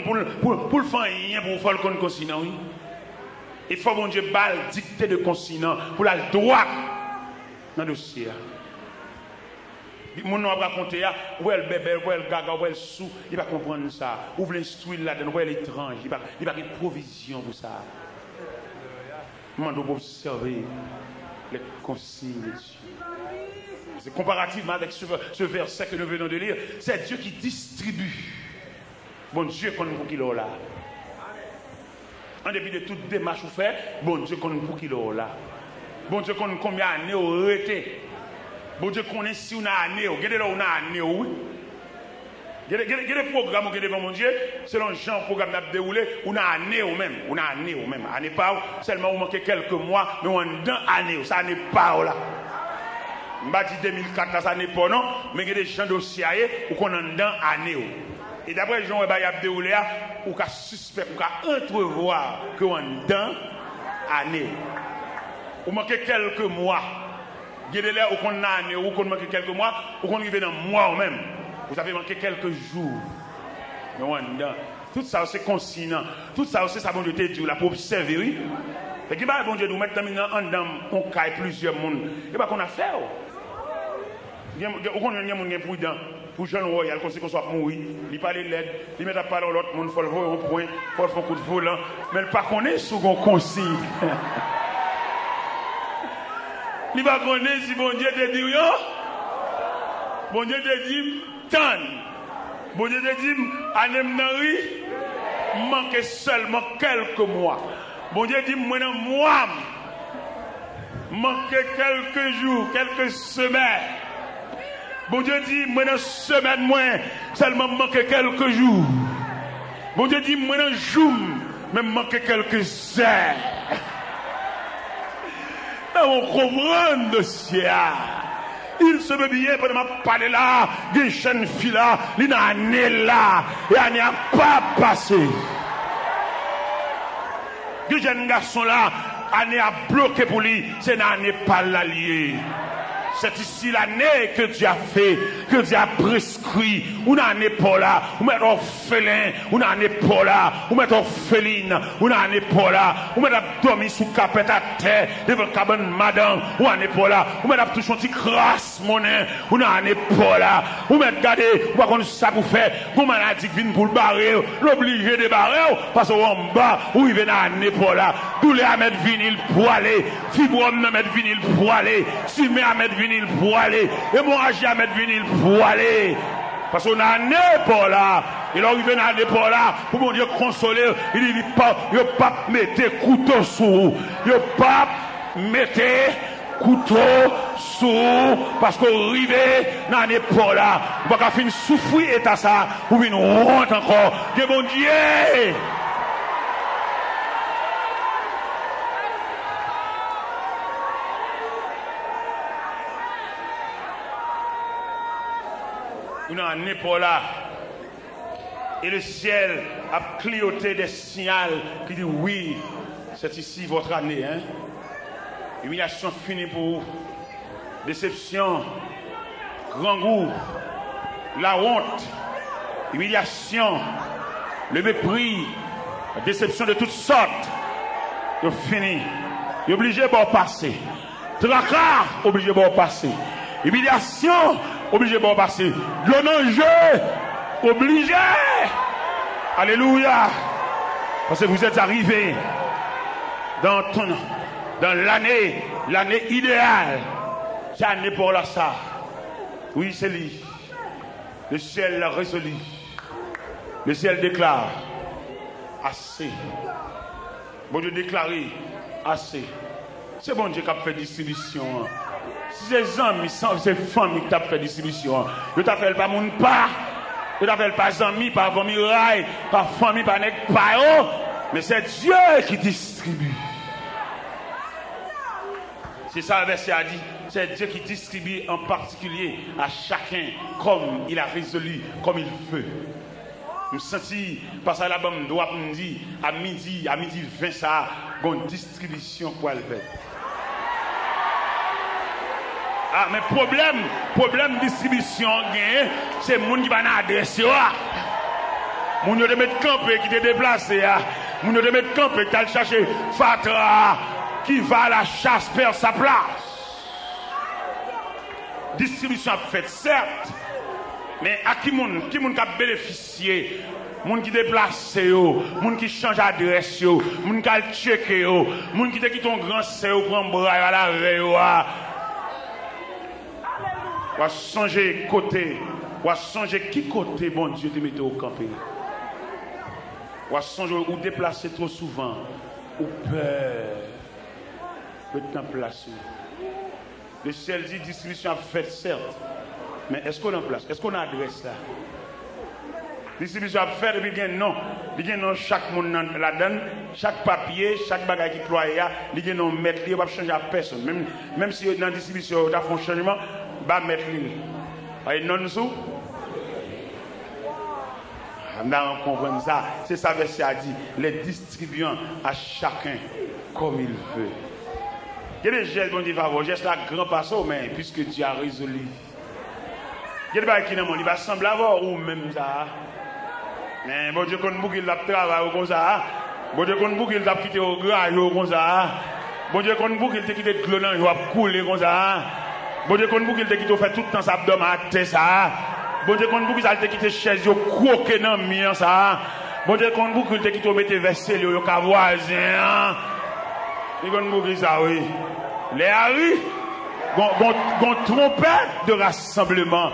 pour le faire rien pour faire le conscient, oui. Il faut bon Dieu balle dicter de conscient pour la droite dans le dossier. Mon nom va raconter, où est le bébé, où est le gaga, où est le sou, il va comprendre ça. Où vous l'instruire là-dedans, où est l'étrange, il va avoir une provision pour ça. Moi, je dois observer les consignes de Dieu. C'est comparativement avec ce verset que nous venons de lire, c'est Dieu qui distribue. Bon Dieu, qu'on nous qu'il là. En dépit de toute démarche ou fait, bon Dieu, qu'on nous qu'il là. Bon Dieu, qu'on nous combien d'années au arrêté. Bon Dieu, qu'on est si on a année, regardez là, on a année, oui. Il y a des programmes qui devant mon Dieu, selon le genre programme qui a déroulé, on a année ou même. On a année ou même. Année pas, seulement on manque quelques mois, mais on est dans année, ça n'est pas là. Je ne vais pas dire 2004, là, ça n'est pas non, mais il y a des gens dossiers où on est dans année. Et d'après les gens qui ont déroulé, on peut suspect, on peut entrevoir qu'on est dans année. On manque quelques mois. Il y a des là où on a année, où on manque quelques mois, où on arrive dans mois ou même. Vous avez manqué quelques jours. Mais on est dans. Tout ça, c'est conscient. Tout ça, c'est ça, bon Dieu, te dit, là, pour observer, oui. Et qui va, bon Dieu, nous mettre en dedans, on caille plusieurs mondes. Et bien, qu'on a fait, il y a des gens qui sont prudents. Pour Jean Royal, comme si on soit mourir, il parle de l'aide, il met à parler à l'autre monde, il faut le voir au point, il faut faire un coup de volant. Mais il ne pas connaître sous qu'on consigne. Il ne va pas connaître si bon Dieu te dit, yo. Bon Dieu te dit, tant. Bon Dieu te dit, anem nari, manque seulement quelques mois. Bon Dieu dit, moi, moi, manque quelques jours, quelques semaines. Bon Dieu dit, moi, dans semaine, moi, seulement manque quelques jours. Bon Dieu dit, moi, dans jour, même manque quelques heures. On comprend de ça. Il se veut bien pendant ma parler là, des jeunes filles là, il n'a année là, et elle n'a pas passé. Des jeunes garçons là, elle a bloqué pour lui, c'est n'année pas l'allié. C'est ici l'année que Dieu a fait, que Dieu a prescrit. On n'a pas là, on met orphelin, on n'a pas là, on met orpheline, on n'a pas là, on met dormir sous capette à terre, devant cabane madame, on n'a pas là, on met toucher un petit crasse monnaie, on n'a pas là, on met garder, on va qu'on ça pour faire, on maladie qui vient pour le barrer, l'obligé de barrer, parce qu'en bas, où il vient à pas là, tous les à mettre vinyle pour aller, fibrome à mettre vinyle pour aller, si mais à mettre vinyle pour aller, et mon âge à mettre vinyle pour aller. Parce qu'on a un pas là. Il arrive à un pas là. Pour mon Dieu consoler. Il dit pas, il ne pas mettre couteau sous. Il ne pas mettre couteau sous. Parce qu'on arrive dans un pas là. On va finir souffrir et à ça. Pour venir honte encore. Dieu mon Dieu. On a un épaule là. Et le ciel a clignoté des signaux qui disent oui, c'est ici votre année. Hein? Humiliation finie pour vous. Déception, grand goût, la honte, humiliation, le mépris, la déception de toutes sortes. C'est fini. Il est obligé de passer. Tracas, obligé de passer. Humiliation, obligé de passer. L'enjeu, obligé. Alléluia. Parce que vous êtes arrivés dans l'année idéale. C'est l'année pour la ça. Oui, c'est lui. Le ciel l'a résolu. Le ciel déclare assez. Bon Dieu déclaré assez. C'est bon Dieu qui a fait distribution. Si c'est amis, c'est famille qui t'a fait distribution. Je t'appelle pas mon pas. Je t'appelle pas amis, pas famille rail, pas famille, pas nèg pas yo. Mais c'est Dieu qui distribue. C'est ça le verset a dit. C'est Dieu qui distribue en particulier à chacun comme il a résolu, comme il veut. Je me sens, parce que là-bas, je dois me dire, à midi 20, ça, il y a une distribution pour le faire. Ah, mais problème distribution, c'est les gens qui vont adresser. Les gens qui vont mettre campé, qui te déplacé. Les gens qui vont mettre campé, qui vont chercher Fatra, qui va à la chasse perdre sa place. Distribution faite, certes, mais à qui a bénéficié? Moun qui déplace yo, moun qui change d'adresse yo, moun qui a checké yo, moun qui te quitte ton grand sœur prend bras à la veille ou changer côté, ou changer qui côté bon Dieu te mette au campé. Ou changer ou déplacer trop souvent, ou peur de t'en placer. Le ciel dit distribution a fait certes, mais est-ce qu'on en place? Est-ce qu'on adresse ça? Distribution a fait, et puis il y a non. Il y a non chaque monde la donne, chaque papier, chaque bagage qui ploie, il y a non mettre, il ne va pas changer à personne. Même si dans la distribution, il y a un changement, il va mettre l'île. Et non sous. On comprend ça. C'est ça verset a dit. Les distribuant à chacun comme il veut. Il y a des gestes, bon Dieu, geste là, grand passage, mais puisque Dieu a résolu. Il y a des gens qui n'ont pas semblé avoir ou même ça. Mais bon Dieu, quand il a travaillé comme ça. Bon Dieu, quand il a quitté au gras comme ça. Bon Dieu, quand il a quitté le glonant, il a coulé comme ça. Bon Dieu, quand il a quitté fait tout le temps sa abdomen à terre ça. Bon Dieu, quand il a quitté chaise, il a croqué dans le mien ça. Bon Dieu, quand il a quitté mettre versé, il a voisin. Il a dit ça, oui. Les Harry, gon trompette de rassemblement.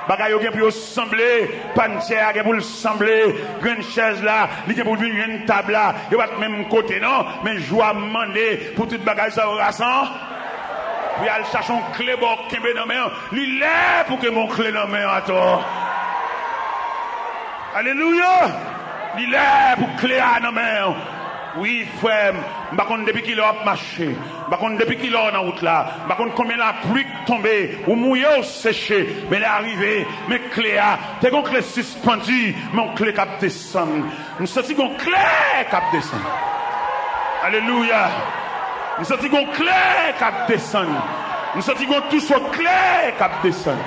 Bagay yo gen pour assembler, pantière gen pour assembler, grande chaise là, li gen pour venir une table là, yo pas même côté non, mais joie demander pour toute bagay ça rassemble. Puis elle cherche un clé bon kembe dans main, li lè pour que mon clé dans main à toi. Alléluia. Li lè pour clé dans main. Oui, frère, je ne sais pas depuis qu'il a marché, je ne sais pas depuis qu'il est dans la route là, je ne sais pas combien la pluie tombée, ou mouillé ou séché, mais elle est arrivée, mais clé a, t'es une clé suspendue, mais une clé qui descend. Nous sentons une clé qui descend. Alléluia. Nous sentons une clé qui descend. Nous sentons tout ce clé qui descend.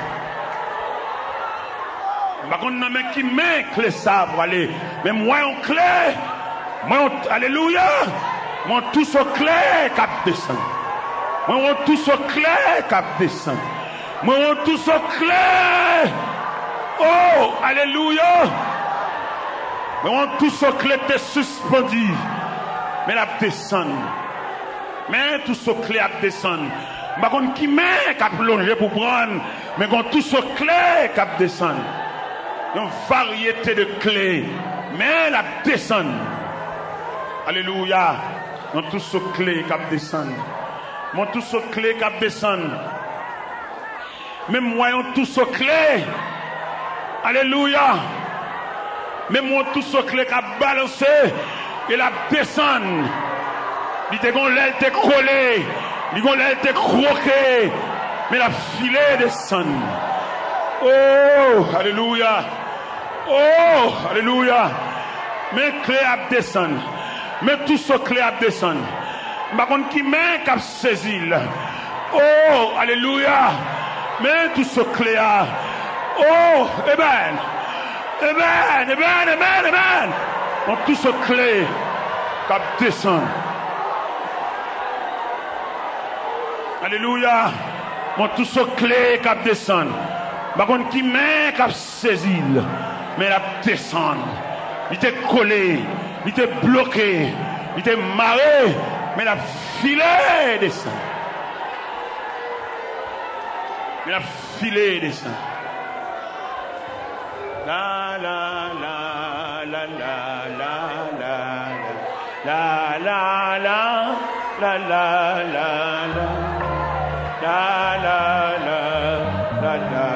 Je ne sais pas qui met clé ça pour aller, mais moi, une clé. Moi, alléluia. Moi, tout ce clé cap descend. Moi, tout ce clé cap descend. Moi, tout ce clé. Oh, alléluia. Moi, tout ce clé est suspendu. Mais la descend. Mais tout ce clé a descend. Par contre, qui met cap plongé pour prendre. Mais quand tout ce clé cap descend. Une variété de clés. Mais la descend. Alléluia. Mon tout ce clé qui descend. Mon tout ce clé qui descend. Même moi, tout ce clé. Alléluia. Même moi, tout ce clé qui a balancé. Et la descend. Il était collé. Il était croqué. Mais la filet descend. Oh, alléluia. Oh, alléluia. Mais clé a descend. Mais tout ce clé a descend. Par contre, qui met qu'à saisir. Oh, alléluia. Mais tout ce clé a. Oh, amen. Donc tout ce clé qu'à descend. Alléluia. Donc tout ce clé qu'à descend. Par contre, qui met qu'à saisir. Mais la descend. Il était collé. Il était bloqué, il était marré, mais la filet descend. Mais la filet descend. La la la la la la la la la la la la la la la la la la